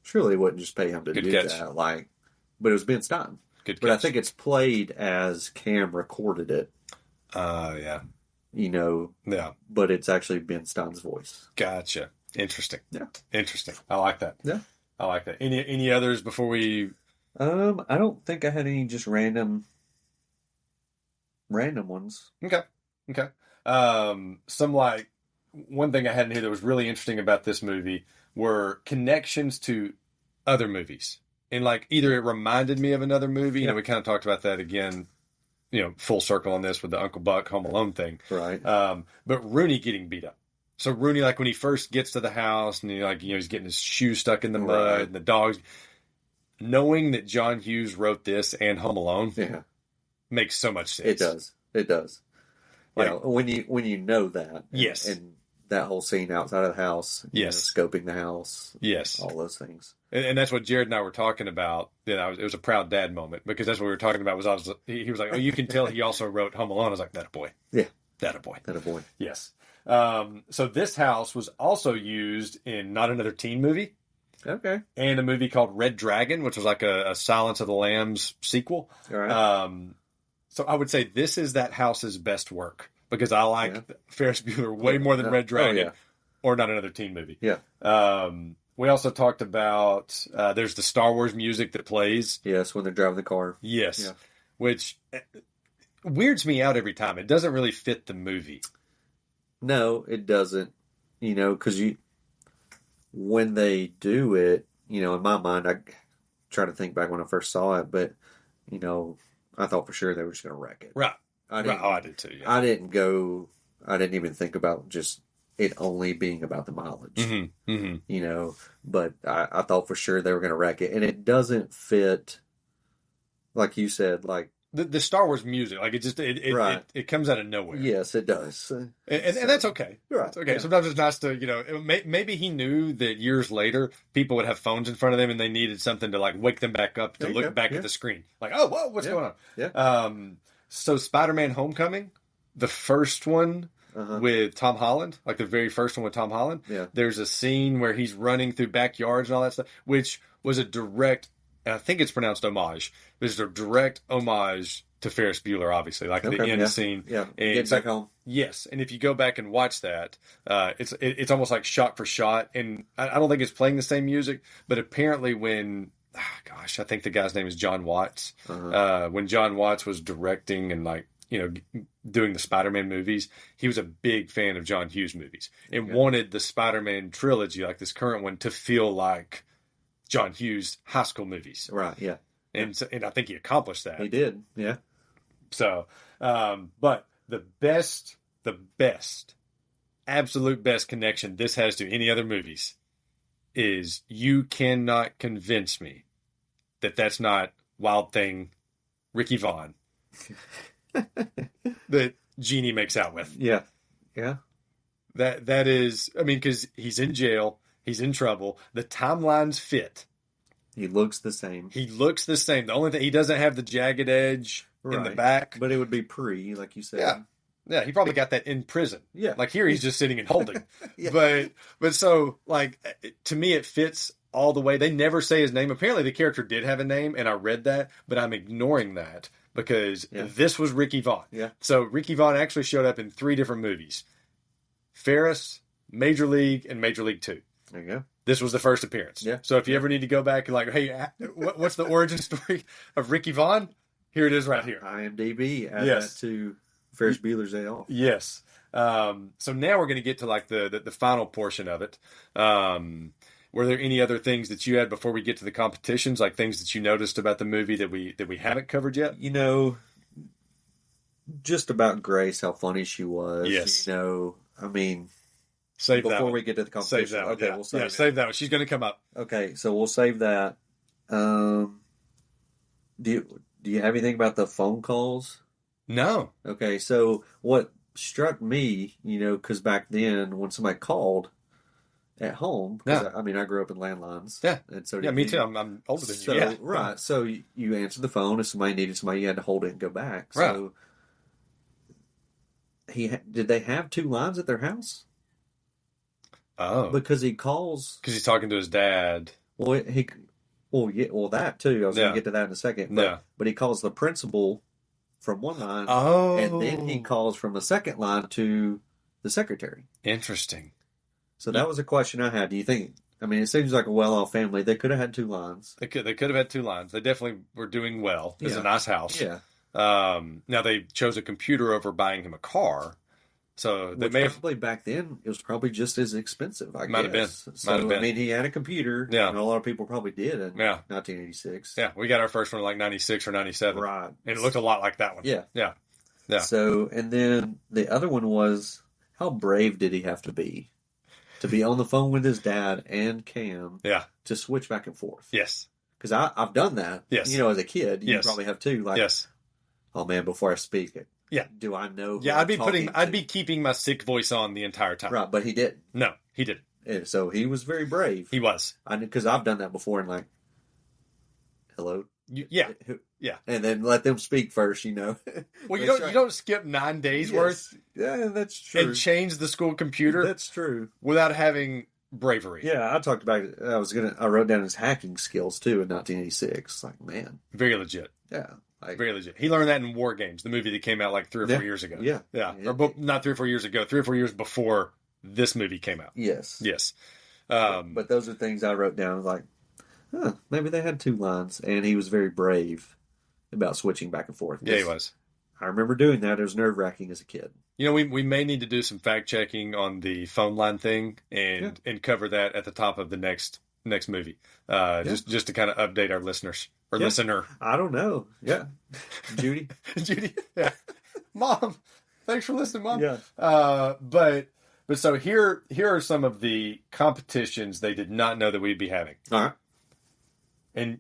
B: surely they wouldn't just pay him to do
A: catch.
B: that. But it was Ben Stein.
A: Good catch.
B: But I think it's played as Cam recorded it.
A: Yeah.
B: Yeah. But it's actually Ben Stein's voice.
A: Gotcha. Interesting.
B: Yeah.
A: Interesting. I like that.
B: Yeah.
A: I like that. Any others before we?
B: I don't think I had any just random ones.
A: Okay. Some one thing I had in here that was really interesting about this movie were connections to other movies. And either it reminded me of another movie, we kind of talked about that again, full circle on this with the Uncle Buck Home Alone thing.
B: Right.
A: But Rooney getting beat up. So Rooney, when he first gets to the house and he's getting his shoes stuck in the mud and the dogs, knowing that John Hughes wrote this and Home Alone makes so much sense.
B: It does. When you know that.
A: Yes.
B: And that whole scene outside of the house.
A: Yes.
B: Scoping the house.
A: Yes.
B: All those things.
A: And that's what Jared and I were talking about. It was a proud dad moment because that's what we were talking about. He was like, "Oh, you can tell he also wrote Home Alone." I was like, "That a boy."
B: Yeah.
A: That a boy.
B: That a boy.
A: Yes. So this house was also used in Not Another Teen Movie.
B: Okay.
A: And a movie called Red Dragon, which was like a Silence of the Lambs sequel.
B: All right.
A: So I would say this is that house's best work because I like Ferris Bueller way more than Red Dragon or Not Another Teen Movie.
B: Yeah.
A: We also talked about there's the Star Wars music that plays.
B: Yes, when they're driving the car.
A: Yes.
B: Yeah.
A: Which weirds me out every time. It doesn't really fit the movie.
B: No, it doesn't. Because when they do it, in my mind, I try to think back when I first saw it, but, I thought for sure they were just going to wreck it.
A: Right.
B: I
A: did too. Yeah.
B: I didn't even think about just it only being about the mileage.
A: Mm-hmm. Mm-hmm.
B: But I thought for sure they were going to wreck it. And it doesn't fit, like you said,
A: the Star Wars music, it comes out of nowhere.
B: Yes, it does.
A: And that's okay.
B: Right.
A: It's okay.
B: Yeah.
A: Sometimes it's nice to, maybe he knew that years later people would have phones in front of them and they needed something to wake them back up to look back at the screen. Oh, whoa, what's going on?
B: Yeah.
A: So Spider-Man Homecoming, the first one with Tom Holland, the very first one with Tom Holland, there's a scene where he's running through backyards and all that stuff, which was a direct, and I think it's pronounced homage. There's a direct homage to Ferris Bueller, obviously, like the
B: Okay,
A: end
B: yeah.
A: scene.
B: Yeah,
A: And
B: get back home.
A: yes, and if you go back and watch that, it's almost like shot for shot, and I don't think it's playing the same music, but apparently when, gosh, I think the guy's name is John Watts. When John Watts was directing and like doing the Spider-Man movies, he was a big fan of John Hughes movies and wanted the Spider-Man trilogy, like this current one, to feel like John Hughes high school movies.
B: Right, yeah.
A: And I think he accomplished that.
B: He did, yeah.
A: So, but the best, absolute best connection this has to any other movies is you cannot convince me that that's not Wild Thing Ricky Vaughn that Jeannie makes out with.
B: Yeah, yeah.
A: That is, I mean, because he's in jail, he's in trouble, the timelines fit.
B: He looks the same.
A: He looks the same. The only thing, he doesn't have the jagged edge in the back.
B: But it would be pre, like you said.
A: Yeah. Yeah, he probably got that in prison.
B: Yeah.
A: Like here he's just sitting and holding.
B: Yeah.
A: But so, like, to me it fits all the way. They never say his name. Apparently the character did have a name, and I read that, but I'm ignoring that because this was Ricky Vaughn.
B: Yeah.
A: So Ricky Vaughn actually showed up in 3 different movies. Ferris, Major League, and Major League 2.
B: There you go.
A: This was the first appearance.
B: Yeah.
A: So if you ever need to go back and like, hey, what's the origin story of Ricky Vaughn? Here it is right here.
B: IMDb, add that to Ferris Bueller's Day Off.
A: Yes. So now we're going to get to like the final portion of it. Were there any other things that you had before we get to the competitions, like things that you noticed about the movie that we haven't covered yet?
B: You know, just about Grace, how funny she was.
A: Yes.
B: You know, I mean,
A: save that
B: before
A: one.
B: we get to the competition.
A: Save that one.
B: Okay,
A: Yeah.
B: we'll save it.
A: Save that one. She's going to come up.
B: Okay, so we'll save that. Do you have anything about the phone calls?
A: No.
B: Okay, so what struck me, you know, because back then when somebody called at home, because I mean I grew up in landlines, and so
A: me too. I'm older than
B: so,
A: you. Yeah.
B: Right. So you answered the phone. If somebody needed somebody, you had to hold it and go back.
A: Right.
B: So did they have 2 lines at their house?
A: Oh,
B: Because he calls.
A: because he's talking to his dad.
B: Well, that too. I was going to get to that in a second. But he calls the principal from one line, and then he calls from the second line to the secretary.
A: Interesting.
B: So that was a question I had. Do you think? I mean, it seems like a well-off family. They could have had 2 lines.
A: They could have had 2 lines. They definitely were doing well. It's a nice house.
B: Yeah.
A: Now they chose a computer over buying him a car. So they may have
B: probably back then it was probably just as expensive. I
A: Might have been.
B: guess.
A: Might have been.
B: I mean, he had a computer.
A: Yeah.
B: And a lot of people probably did in 1986.
A: Yeah, we got our first one in like 96 or 97.
B: Right.
A: And it looked a lot like that one.
B: Yeah.
A: Yeah. Yeah.
B: So, and then the other one was, how brave did he have to be on the phone with his dad and Cam to switch back and forth?
A: Yes.
B: Because I've done that.
A: Yes.
B: You know, as a kid, you probably have too. Like, oh man, before I speak it.
A: Yeah.
B: Do I know? Who
A: I'd be keeping my sick voice on the entire time.
B: Right, but he didn't.
A: No, he didn't.
B: And so he was very brave.
A: He was.
B: Because I've done that before and like, hello?
A: Yeah.
B: And then let them speak first, you know.
A: Well, you don't skip 9 days worth.
B: Yeah, that's true.
A: And change the school computer.
B: That's true.
A: Without having bravery.
B: Yeah, I talked about it. I wrote down his hacking skills too in 1986. Like, man.
A: Very legit.
B: Yeah.
A: Very legit. He learned that in War Games, the movie that came out like 3 or 4 years ago.
B: Yeah.
A: Yeah. Or not 3 or 4 years ago, 3 or 4 years before this movie came out.
B: Yes.
A: Yes.
B: But those are things I wrote down like, maybe they had 2 lines. And he was very brave about switching back and forth.
A: Yeah, he was.
B: I remember doing that. It was nerve-wracking as a kid.
A: You know, we may need to do some fact-checking on the phone line thing and cover that at the top of the next movie. Just to kind of update our listeners. Or listener.
B: I don't know. Yeah. Judy.
A: Judy. Yeah. Mom. Thanks for listening, Mom.
B: Yeah.
A: But so here are some of the competitions they did not know that we'd be having.
B: All right.
A: And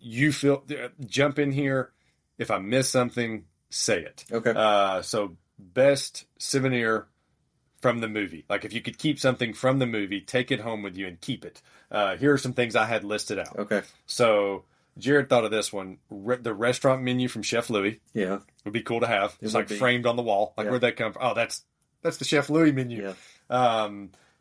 A: jump in here. If I miss something, say it.
B: Okay.
A: So best souvenir from the movie. Like if you could keep something from the movie, take it home with you and keep it. Here are some things I had listed out.
B: Okay.
A: So Jared thought of this one. The restaurant menu from Chef Louis.
B: Yeah.
A: Would be cool to have. It's like framed on the wall. Like where'd that come from? Oh, that's the Chef Louis menu.
B: Yeah.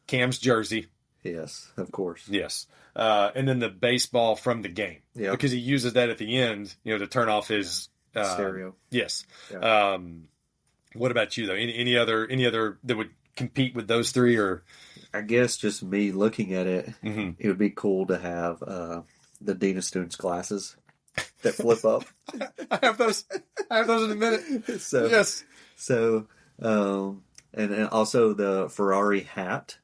A: Cam's jersey.
B: Yes, of course.
A: Yes. And then the baseball from the game.
B: Yeah.
A: Because he uses that at the end, to turn off his
B: Stereo.
A: Yes.
B: Yeah.
A: What about you though? Any other that would compete with those three? Or
B: I guess just me looking at it,
A: Mhm.
B: it would be cool to have the Dina Stoon's glasses that flip up.
A: I have those. I have those in a minute.
B: So
A: Yes.
B: so and also the Ferrari hat.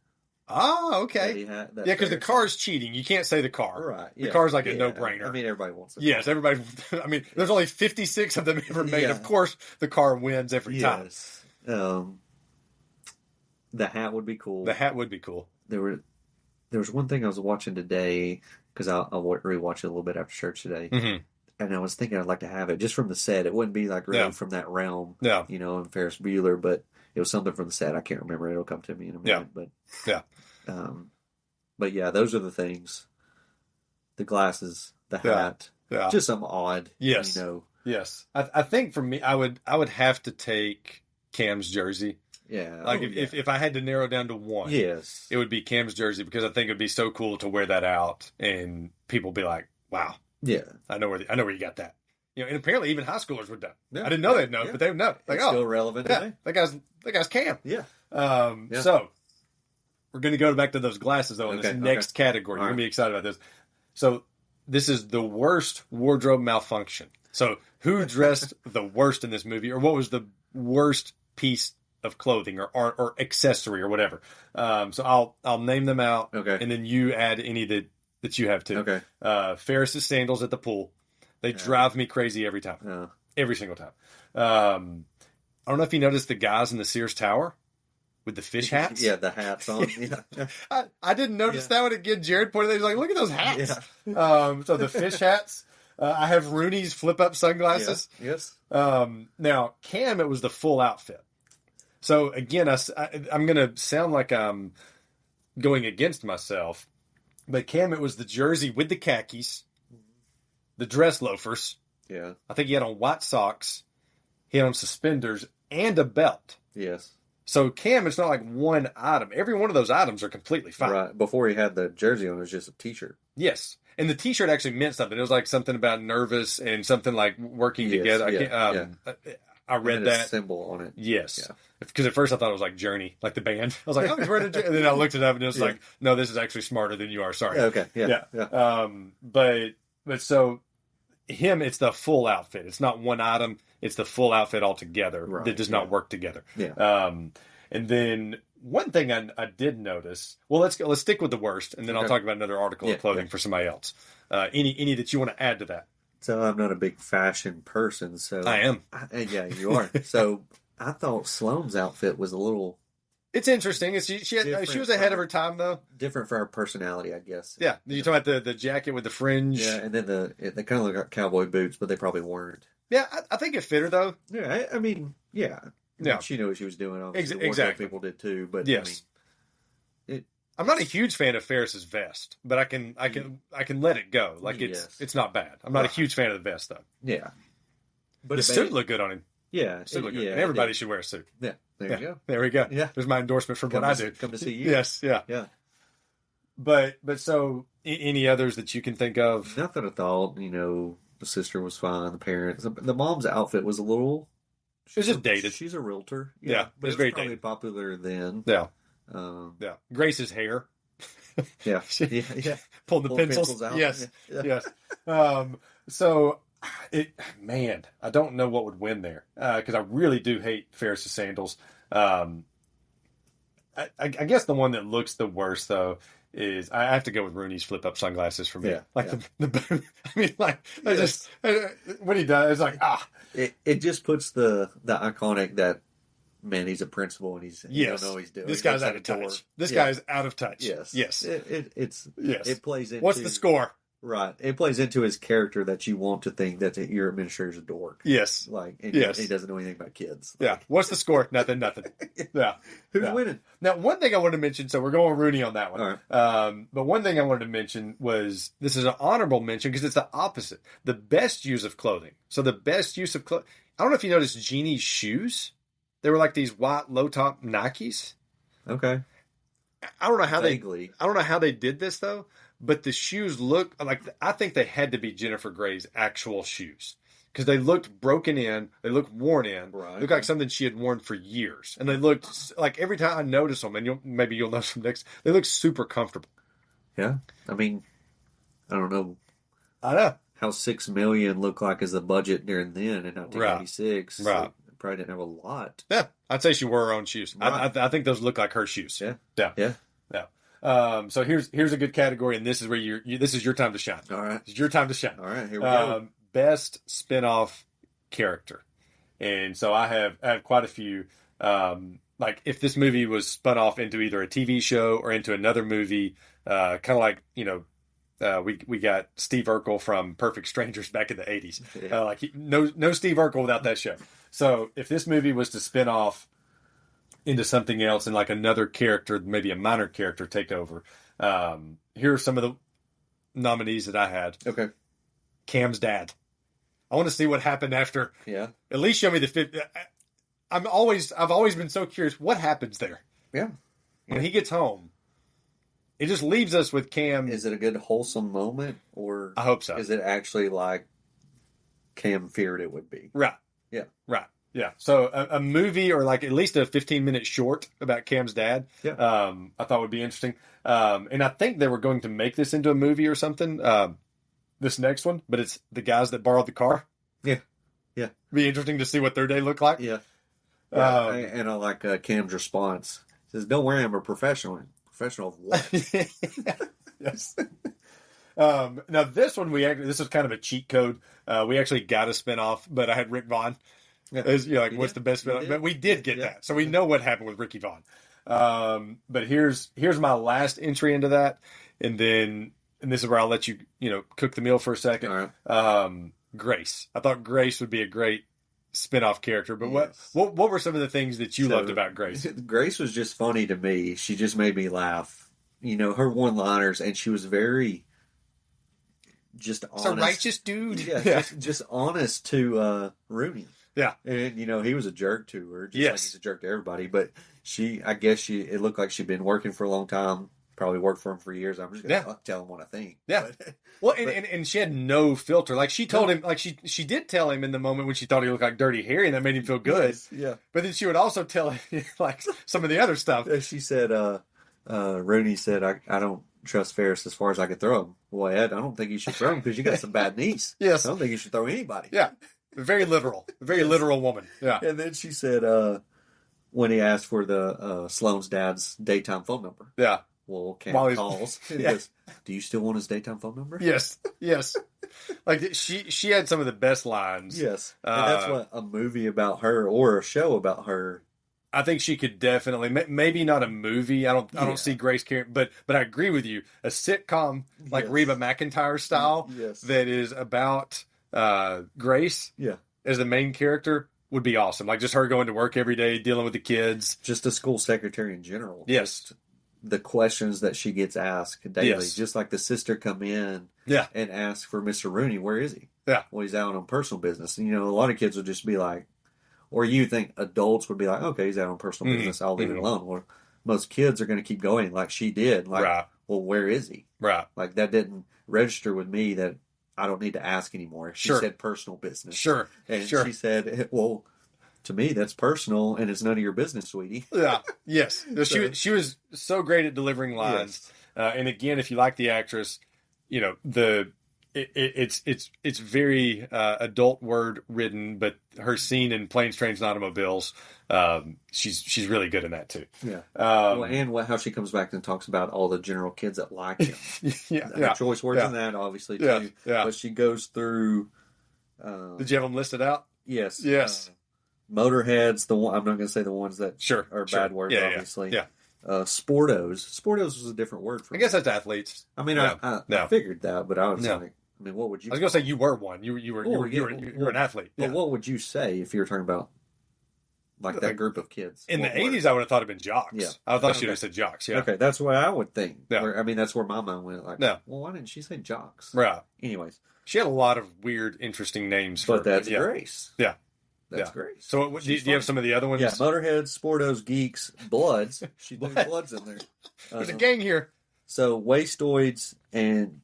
A: Ah, okay.
B: That he had,
A: Yeah,
B: that
A: because the
B: Ferris
A: car's cheating. You can't say the car.
B: Right.
A: The
B: Yeah.
A: car's like a
B: Yeah.
A: no-brainer.
B: I mean, everybody wants it.
A: Yes, everybody. I mean, there's only 56 of them ever made.
B: Yeah.
A: Of course, the car wins every time.
B: Yes. The hat would be cool.
A: The hat would be cool.
B: There was one thing I was watching today because I'll rewatch it a little bit after church today,
A: Mm-hmm.
B: and I was thinking I'd like to have it just from the set. It wouldn't be like really
A: Yeah.
B: from that realm,
A: Yeah.
B: in Ferris Bueller, but it was something from the set. I can't remember. It'll come to me in a minute.
A: Yeah.
B: But yeah, those are the things: the glasses, the hat,
A: Yeah.
B: just some odd,
A: Yes. Yes. I think for me, I would have to take Cam's jersey.
B: Yeah.
A: Like if I had to narrow down to one,
B: yes,
A: it would be Cam's jersey because I think it'd be so cool to wear that out and people be like, "Wow,
B: yeah,
A: I know where you got that." And apparently even high schoolers would know.
B: Yeah.
A: I didn't know they'd know,
B: Yeah.
A: but they would know. Like,
B: it's still relevant
A: yeah,
B: today.
A: that guy's Cam.
B: Yeah. Yeah.
A: So we're going to go back to those glasses though in this
B: Okay,
A: next category. You're going to be excited about this. So this is the worst wardrobe malfunction. So who dressed the worst in this movie, or what was the worst piece of clothing or accessory or whatever? So I'll name them out,
B: Okay.
A: and then you add any that you have too.
B: Okay.
A: Ferris's sandals at the pool. They drive me crazy every time. Every single time. I don't know if you noticed the guys in the Sears Tower with the fish hats.
B: Yeah, the hats on. Yeah.
A: I didn't notice that one again. Jared pointed out, he was like, look at those hats.
B: Yeah.
A: So the fish hats. I have Rooney's flip-up sunglasses.
B: Yeah. Yes.
A: Now, Cam, it was the full outfit. So again, I'm going to sound like I'm going against myself, but Cam, it was the jersey with the khakis, the dress loafers.
B: Yeah.
A: I think he had on white socks. He had on suspenders and a belt.
B: Yes.
A: So Cam, it's not like one item. Every one of those items are completely fine.
B: Right. Before he had the jersey on, it was just a T-shirt.
A: Yes. And the T-shirt actually meant something. It was like something about nervous and something like working together. I read
B: and a
A: that
B: symbol on it.
A: Yes.
B: Yeah.
A: Because at first I thought it was like Journey, like the band. I was like, oh, he's wearing a Journey. And then I looked it up and it was like, no, this is actually smarter than you are. Sorry.
B: Okay. Yeah.
A: But so him, it's the full outfit. It's not one item. It's the full outfit altogether that does not work together.
B: Yeah.
A: And then one thing I did notice. Well, let's stick with the worst, and then I'll talk about another article of clothing for somebody else. Any that you want to add to that?
B: So I'm not a big fashion person. So
A: I am.
B: Yeah, you are. So I thought Sloane's outfit was a little.
A: It's interesting. She was ahead of her time, though.
B: Different for her personality, I guess.
A: Yeah, you talking about the jacket with the fringe?
B: Yeah, and then they kind of look like cowboy boots, but they probably weren't.
A: Yeah, I think it fit her though.
B: Yeah, I mean, yeah.
A: Yeah.
B: She knew what she was doing. Obviously,
A: Exactly.
B: People did too, but
A: yes. I'm not a huge fan of Ferris's vest, but I can let it go. Like it's not bad. I'm not a huge fan of the vest though.
B: Yeah,
A: but the suit looked good on him.
B: Yeah,
A: suit looked good. And everybody should wear a suit.
B: Yeah, there you go.
A: There we go.
B: Yeah,
A: there's my endorsement for what I do.
B: Come to see you.
A: Yes, yeah. But so any others that you can think of?
B: Nothing. I thought the sister was fine. The parents, the mom's outfit was a little.
A: It was just dated.
B: She's a realtor.
A: Yeah,
B: but
A: it's very
B: probably
A: dated.
B: Popular then.
A: Yeah. Grace's hair.
B: Yeah.
A: Pulling the pencils out. Yes. Yes. So, I don't know what would win there because I really do hate Ferris's sandals. I guess the one that looks the worst though is I have to go with Rooney's flip up sunglasses for me.
B: Yeah,
A: I mean, like just what he does is like
B: It just puts the iconic that man, he's a principal and he don't know what he's doing.
A: This guy's out of touch. This guy's out of touch.
B: Yes. It plays into
A: what's the score?
B: Right. It plays into his character that you want to think that your administrator's a dork.
A: Yes.
B: He doesn't know anything about kids.
A: Yeah. What's the score? Nothing. Yeah.
B: Who's winning?
A: Now, one thing I wanted to mention, so we're going Rooney on that one.
B: All right.
A: But one thing I wanted to mention was, this is an honorable mention because it's the opposite. The best use of clothing. So the best use of clothing. I don't know if you noticed Jeannie's shoes. They were like these white low top Nikes.
B: Okay.
A: I don't know how
B: Vaguely.
A: I don't know how they did this though, but the shoes look like, I think they had to be Jennifer Grey's actual shoes because they looked broken in, they looked worn in,
B: Right.
A: looked like something she had worn for years, and they looked like every time I notice them, and maybe you'll notice them next, they look super comfortable.
B: Yeah. I mean, I don't know
A: I know.
B: how 6 million looked like as a budget during then in 1986.
A: Right.
B: It probably didn't have a lot.
A: Yeah, I'd say she wore her own shoes.
B: Right.
A: I think those look like her shoes.
B: Yeah.
A: Yeah.
B: Yeah.
A: So here's a good category, and this is where this is your time to shine.
B: All right.
A: It's your time to shine.
B: All right. Here we go.
A: Best spin-off character, and so I have quite a few. Like if this movie was spun off into either a TV show or into another movie, kind of like we got Steve Urkel from Perfect Strangers back in the 80s.
B: Yeah.
A: No Steve Urkel without that show. So if this movie was to spin off into something else and like another character, maybe a minor character take over, here are some of the nominees that I had.
B: Okay.
A: Cam's dad. I want to see what happened after.
B: Yeah.
A: At least show me the fifth. I've always been so curious. What happens there?
B: Yeah.
A: When he gets home, it just leaves us with Cam.
B: Is it a good wholesome moment, or
A: I hope so.
B: is it actually like Cam feared it would be?
A: Right.
B: Yeah.
A: Right. Yeah. So a movie or like at least a 15-minute short about Cam's dad,
B: Yeah.
A: I thought would be interesting. And I think they were going to make this into a movie or something, this next one, but it's the guys that borrowed the car.
B: Yeah. Yeah.
A: Be interesting to see what their day looked like.
B: Yeah. And I like Cam's response. He says, "Don't worry, I'm a professional." Professional of what?
A: Yes. Now this one this is kind of a cheat code. We actually got a spinoff, but I had Rick Vaughn. As, what's the best spinoff? But we did get that, so we know what happened with Ricky Vaughn. But here's my last entry into that, and this is where I'll let you cook the meal for a second.
B: All right.
A: Grace. I thought Grace would be a great spin-off character, but
B: Yes.
A: what were some of the things that you loved about Grace?
B: Grace was just funny to me. She just made me laugh. Her one-liners, and she was very just honest.
A: It's a righteous dude.
B: Yeah. Just honest to Rooney.
A: Yeah.
B: And, he was a jerk to her, just
A: Yes.
B: like he's a jerk to everybody. But it looked like she'd been working for a long time, probably worked for him for years. I'm just going to tell him what I think.
A: Yeah. And she had no filter. Like she told him, like she did tell him in the moment when she thought he looked like Dirty Harry, and that made him feel good.
B: Yes, yeah.
A: But then she would also tell him like some of the other stuff.
B: She said, Rooney said, I don't trust Ferris as far as I could throw him. Well, Ed, I don't think you should throw him because you got some bad knees.
A: Yes.
B: I don't think you should throw anybody.
A: Yeah. Very literal. Very literal woman. Yeah.
B: And then she said, when he asked for the Sloane's dad's daytime phone number.
A: Yeah.
B: Well, Cam
A: While he's-
B: calls. And
A: Yeah.
B: he goes, "Do you still want his daytime phone number?"
A: Yes. Like she had some of the best lines.
B: Yes. And that's what a movie about her or a show about her.
A: I think she could definitely, maybe not a movie. I don't see Grace Carey, but I agree with you. A sitcom like
B: Yes.
A: Reba McEntire style
B: Yes.
A: that is about Grace
B: Yeah.
A: as the main character would be awesome. Like just her going to work every day, dealing with the kids.
B: Just a school secretary in general.
A: Yes.
B: Just the questions that she gets asked daily.
A: Yes.
B: Just like the sister come in
A: Yeah.
B: and ask for Mr. Rooney, where is he?
A: Yeah.
B: Well, he's out on personal business. And, a lot of kids would just be like, or you think adults would be like, okay, he's out on personal
A: Mhm.
B: business. I'll leave
A: Mhm.
B: it alone. Or most kids are going to keep going like she did. Like,
A: Right.
B: well, where is he?
A: Right.
B: Like that didn't register with me that I don't need to ask anymore. She
A: Sure.
B: said personal business.
A: Sure.
B: And
A: Sure.
B: she said, well, to me, that's personal and it's none of your business, sweetie.
A: Yeah. Yes. No, she was so great at delivering lines. And again, if you like the actress, it's very adult word written, but her scene in Planes, Trains, and Automobiles, she's really good in that too.
B: Yeah. How she comes back and talks about all the general kids that like him. Her choice words in that, obviously, too.
A: Yeah. Yeah.
B: But she goes through.
A: Did you have them listed out?
B: Yes.
A: Yes.
B: Motorheads, the one I'm not going to say the ones that are bad words,
A: Yeah,
B: obviously.
A: Yeah.
B: Sportos. Sportos was a different word for me.
A: I guess that's athletes.
B: I mean, I figured that, but I was like, what would you?
A: I was going to say you were one. You were an athlete.
B: But what would you say if you were talking about like that group of kids?
A: In the 80s, I would have thought it'd been jocks.
B: Yeah.
A: I thought she would have said jocks. Yeah.
B: Okay, that's what I would think.
A: Yeah.
B: That's where my mind went. Like,
A: yeah.
B: Well, why didn't she say jocks?
A: Right.
B: Anyways,
A: she had a lot of weird, interesting names.
B: But that's Grace.
A: Yeah.
B: That's Grace.
A: So, do you have some of the other ones?
B: Yeah, Motorheads, Sportos, Geeks, Bloods. She threw Bloods in there.
A: There's a gang here.
B: So, Wastoids and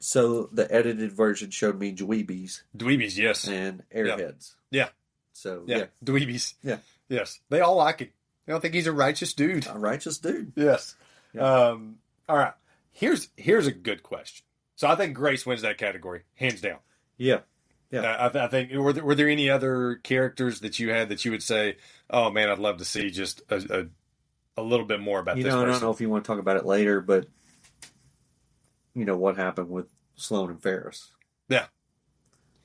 B: So the edited version showed me dweebies
A: Dweebies, yes.
B: and
A: Yeah.
B: airheads.
A: Yeah.
B: So
A: Yeah.
B: yeah,
A: Dweebies.
B: yeah,
A: Yes. They all like it. They don't think he's a righteous dude.
B: a righteous dude.
A: Yes.
B: Yeah.
A: All right. Here's a good question. So I think Grace wins that category, hands down.
B: Yeah, yeah.
A: I think were there any other characters that you had that you would say, oh man, I'd love to see just a little bit more about
B: You
A: this
B: know, I
A: person.
B: don't know if you want to talk about it later, but you know what happened with Sloan and Ferris.
A: Yeah.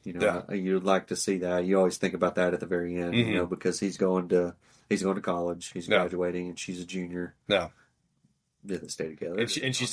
B: You know, you'd like to see that. You always think about that at the very end, you know, because he's going to college, he's graduating, and she's a junior.
A: No.
B: Yeah, they stay together.
A: And she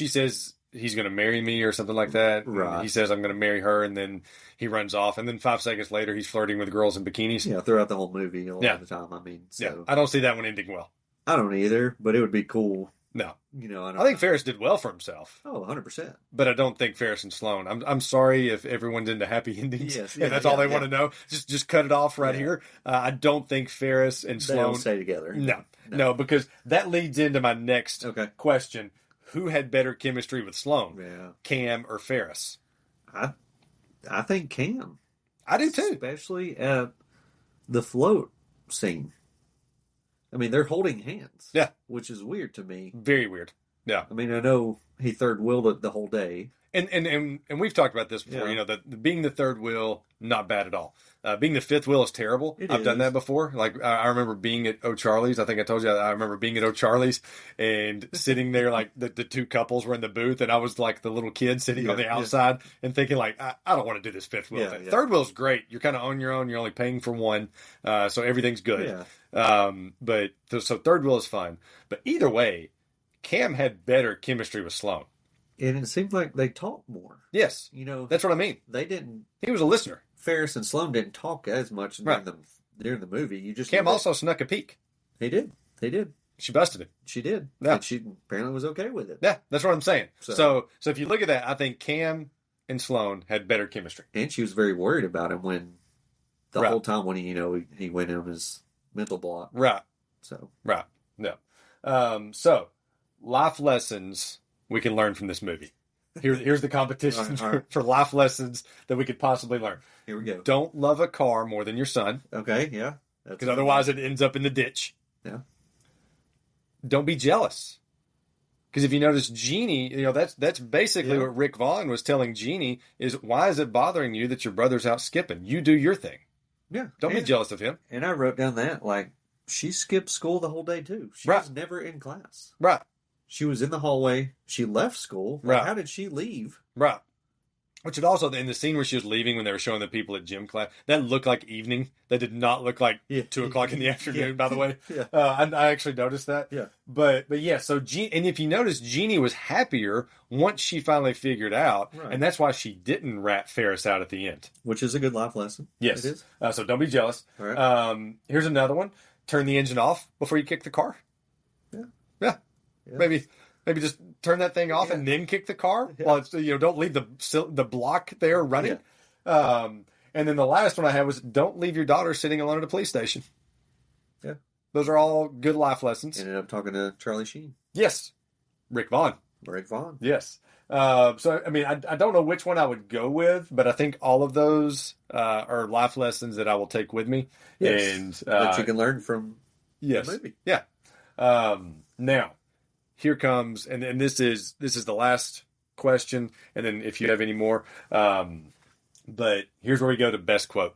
A: says he's going to marry me or something like that.
B: Right.
A: And he says I'm going to marry her, and then he runs off, and then 5 seconds later he's flirting with girls in bikinis.
B: Yeah, throughout the whole movie, a lot of the time. I mean, so.
A: Yeah, I don't see that one ending well.
B: I don't either, but it would be cool.
A: No,
B: you know,
A: I think Ferris did well for himself.
B: Oh, 100%.
A: But I don't think Ferris and Sloan. I'm sorry if everyone's into happy endings.
B: Yes,
A: if that's all they want to know. Just cut it off right here. I don't think Ferris and Sloan
B: they don't stay together.
A: No, because that leads into my next question. Who had better chemistry with Sloan?
B: Yeah.
A: Cam or Ferris?
B: I think Cam.
A: I do too.
B: Especially at the float scene. I mean, they're holding hands.
A: Yeah.
B: Which is weird to me.
A: Very weird. Yeah.
B: I mean, I know he third wheeled it the whole day.
A: And we've talked about this before. You know, being the third wheel, not bad at all. Being the fifth wheel is terrible. I've done that before. Like I remember being at O'Charlie's. I think I told you. I remember being at O'Charlie's and sitting there like the two couples were in the booth, and I was like the little kid sitting on the outside and thinking like, I don't want to do this fifth wheel thing. Third wheel's great. You're kind of on your own. You're only paying for one, so everything's good. But so third wheel is fun. But either way, Cam had better chemistry with Sloan.
B: And it seemed like they talked more.
A: Yes.
B: You know,
A: that's what I mean.
B: They didn't.
A: He was a listener.
B: Ferris and Sloan didn't talk as much during the movie. You just
A: Cam also snuck a peek.
B: He did.
A: She busted him.
B: She did.
A: Yeah.
B: And she apparently was okay with it.
A: Yeah, that's what I'm saying. So if you look at that, I think Cam and Sloan had better chemistry.
B: And she was very worried about him when the whole time when he went on his mental block.
A: Right.
B: So.
A: Right. No. So life lessons we can learn from this movie. Here's the competition for life lessons that we could possibly learn.
B: Here we go.
A: Don't love a car more than your son.
B: Okay, yeah.
A: Because otherwise it ends up in the ditch.
B: Yeah.
A: Don't be jealous. Because if you notice, Jeannie, you know, that's basically what Rick Vaughn was telling Jeannie is, why is it bothering you that your brother's out skipping? You do your thing.
B: Yeah.
A: Don't be jealous of him.
B: And I wrote down that, like, she skipped school the whole day, too. She was never in class.
A: Right.
B: She was in the hallway. She left school. Like, how did she leave?
A: Right. Which had also, in the scene where she was leaving when they were showing the people at gym class, that looked like evening. That did not look like 2 o'clock in the afternoon, by the way. I actually noticed that.
B: Yeah.
A: But yeah, so and if you notice, Jeannie was happier once she finally figured out, and that's why she didn't rat Ferris out at the end.
B: Which is a good life lesson.
A: Yes.
B: It is.
A: So don't be jealous.
B: All right.
A: Here's another one. Turn the engine off before you kick the car. Yeah. Maybe just turn that thing off and then kick the car. While it's, don't leave the block there running. And then the last one I had was, don't leave your daughter sitting alone at a police station.
B: Yeah.
A: Those are all good life lessons.
B: Ended up talking to Charlie Sheen.
A: Yes. Rick Vaughn. Yes. So, I mean, I don't know which one I would go with, but I think all of those are life lessons that I will take with me.
B: Yes.
A: And
B: that you can learn from the movie.
A: Yeah. Now, here comes, and this is the last question, and then if you have any more, but here's where we go to best quote.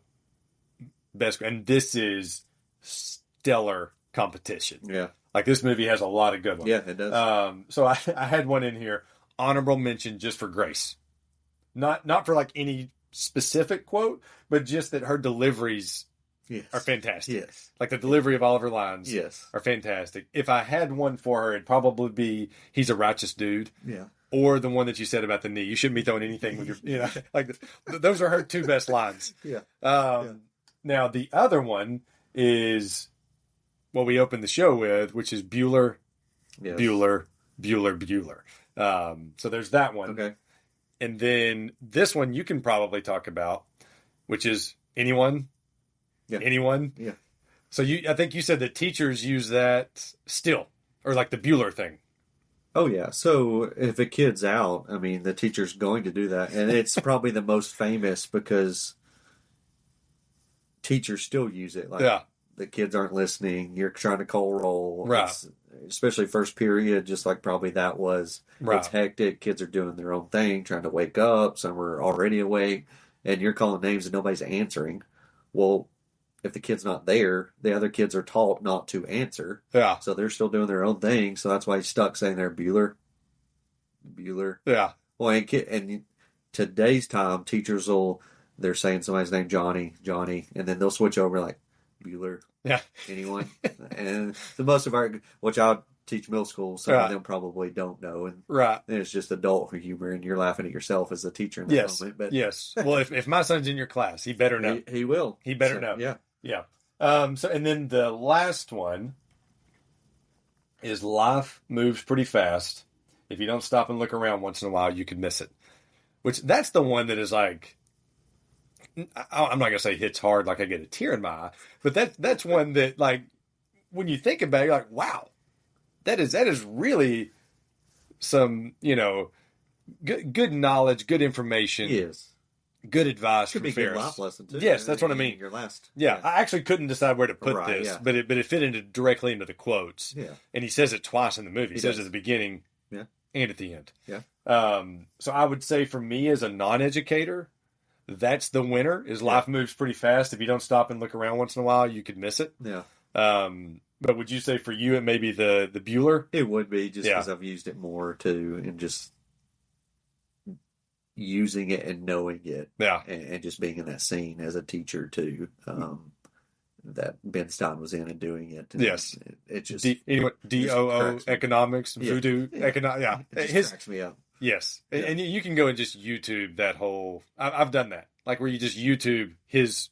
A: And this is stellar competition.
B: Yeah.
A: Like, this movie has a lot of good ones.
B: Yeah, it does.
A: So I had one in here, honorable mention just for Grace. Not for like any specific quote, but just that her deliveries are fantastic.
B: Yes.
A: Like the delivery of all of her lines are fantastic. If I had one for her, it'd probably be, he's a righteous dude.
B: Yeah.
A: Or the one that you said about the knee. You shouldn't be throwing anything with your, like those are her two best lines.
B: Yeah.
A: Now the other one is what we opened the show with, which is Bueller, Bueller. So there's that one.
B: Okay.
A: And then this one you can probably talk about, which is anyone.
B: Yeah.
A: Anyone?
B: Yeah.
A: So I think you said that teachers use that still, or like the Bueller thing.
B: Oh yeah. So if a kid's out, I mean, the teacher's going to do that, and it's probably the most famous because teachers still use it. Like
A: Yeah.
B: the kids aren't listening. You're trying to call roll.
A: Right.
B: Especially first period, just like probably that was.
A: Right.
B: It's hectic. Kids are doing their own thing, trying to wake up. Some are already awake, and you're calling names and nobody's answering. Well, if the kid's not there, the other kids are taught not to answer.
A: Yeah.
B: So they're still doing their own thing. So that's why he's stuck saying there, Bueller. Bueller.
A: Yeah.
B: Well, and today's time, teachers they're saying somebody's name Johnny, Johnny, and then they'll switch over like Bueller.
A: Yeah.
B: Anyone? And the most of which I teach middle school, some
A: Right.
B: of them probably don't know, and
A: Right.
B: then it's just adult humor, and you're laughing at yourself as a teacher in that
A: Yes.
B: moment. But
A: Yes. Well, if my son's in your class, he better know.
B: he will.
A: He better
B: So,
A: know.
B: Yeah.
A: Yeah. So, and then the last one is life moves pretty fast. If you don't stop and look around once in a while, you could miss it. Which that's the one that is like, I'm not gonna say hits hard like I get a tear in my eye, but that's one that like when you think about it, you're like, wow, that is really some good knowledge, good information,
B: Yes.
A: good advice
B: Could
A: from
B: be a good
A: Ferris.
B: life lesson too.
A: Yes, that's what I mean.
B: Your last.
A: Yeah, I actually couldn't decide where to put
B: Right,
A: this,
B: yeah.
A: but it fit directly into the quotes.
B: Yeah.
A: And he says it twice in the movie. He says
B: does.
A: it at the beginning
B: Yeah.
A: and at the end.
B: Yeah.
A: So I would say for me as a non-educator, that's the winner. Is life moves pretty fast. If you don't stop and look around once in a while, you could miss it.
B: Yeah.
A: But would you say for you it may be the Bueller?
B: It would be just
A: Yeah.
B: because I've used it more too, and just using it and knowing it,
A: Yeah.
B: and just being in that scene as a teacher too. That Ben Stein was in and doing it. And
A: Yes.
B: it just
A: DOO
B: cracks me.
A: economics,
B: Yeah.
A: voodoo
B: Yeah.
A: Yeah.
B: it just cracks me up.
A: Yes,
B: Yeah.
A: and you can go and just YouTube that whole. I've done that, like where you just YouTube his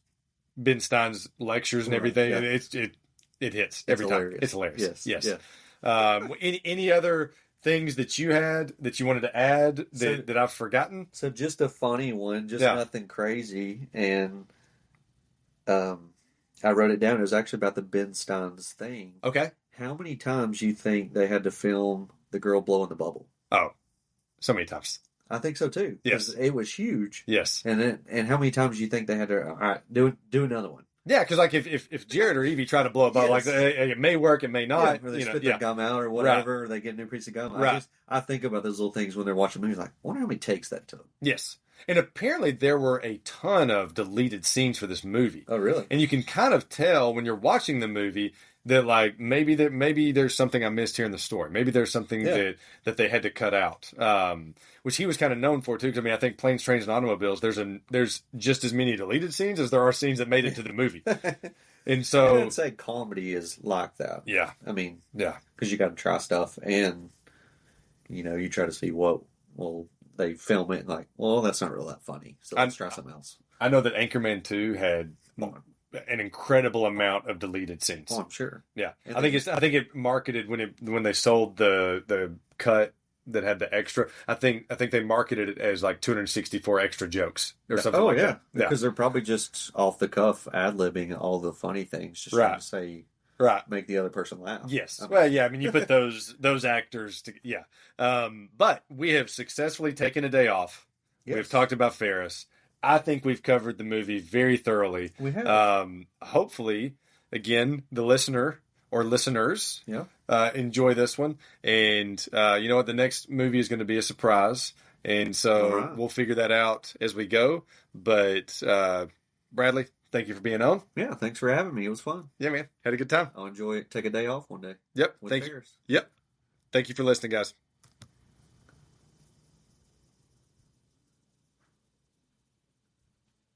A: Ben Stein's lectures and
B: Right,
A: everything,
B: yeah.
A: and it hits every time.
B: Hilarious.
A: It's hilarious.
B: Yes.
A: Yes.
B: Yeah.
A: Any other things that you had that you wanted to add that I've forgotten?
B: So just a funny one, just
A: Yeah.
B: nothing crazy, and I wrote it down. It was actually about the Ben Stein's thing.
A: Okay.
B: How many times you think they had to film the girl blowing the bubble?
A: Oh, so many times.
B: I think so too. 'Cause
A: Yes.
B: it was huge.
A: Yes.
B: And how many times do you think they had to? All right, do another one.
A: Yeah, because like if Jared or Evie try to blow a bubble,
B: Yes.
A: like it may work, it may not.
B: Or they
A: You know,
B: spit
A: yeah.
B: their gum out or whatever. Or they get a new piece of gum.
A: Right.
B: I think about those little things when they're watching movies. Like, I wonder how many takes that took.
A: Yes. And apparently there were a ton of deleted scenes for this movie.
B: Oh, really?
A: And you can kind of tell when you're watching the movie that like maybe there's something I missed here in the story. Maybe there's something
B: Yeah.
A: that they had to cut out. Which he was kind of known for too. Because I mean, I think Planes, Trains, and Automobiles. There's just as many deleted scenes as there are scenes that made it to the movie. And
B: I
A: so
B: would say comedy is like that.
A: yeah,
B: I mean,
A: yeah,
B: because you got to try stuff, and you try to see what they film it and like, well, that's not really that funny, so let's try something else.
A: I know that Anchorman 2 had an incredible amount of deleted scenes.
B: Oh, I'm sure.
A: Yeah,
B: And
A: I think it marketed when they sold the cut that had the extra. I think they marketed it as like 264 extra jokes or something like that. Yeah,
B: because they're probably just off the cuff ad libbing all the funny things, just trying
A: Right.
B: to say
A: right.
B: make the other person laugh.
A: Yes.
B: I mean,
A: Well, yeah. I mean, you put those actors to yeah. But we have successfully taken a day off.
B: yes.
A: We've talked about Ferris. I think we've covered the movie very thoroughly.
B: We have.
A: Hopefully, again, the listener or listeners
B: Yeah.
A: Enjoy this one. And you know what? The next movie is going to be a surprise. And so
B: All right.
A: we'll figure that out as we go. But Bradley, thank you for being on.
B: Yeah. Thanks for having me. It was fun.
A: Yeah, man. Had a good time.
B: I'll enjoy it. Take a day off one day.
A: Yep.
B: With
A: Thank you.
B: Ferris.
A: Yep. Thank you for listening, guys.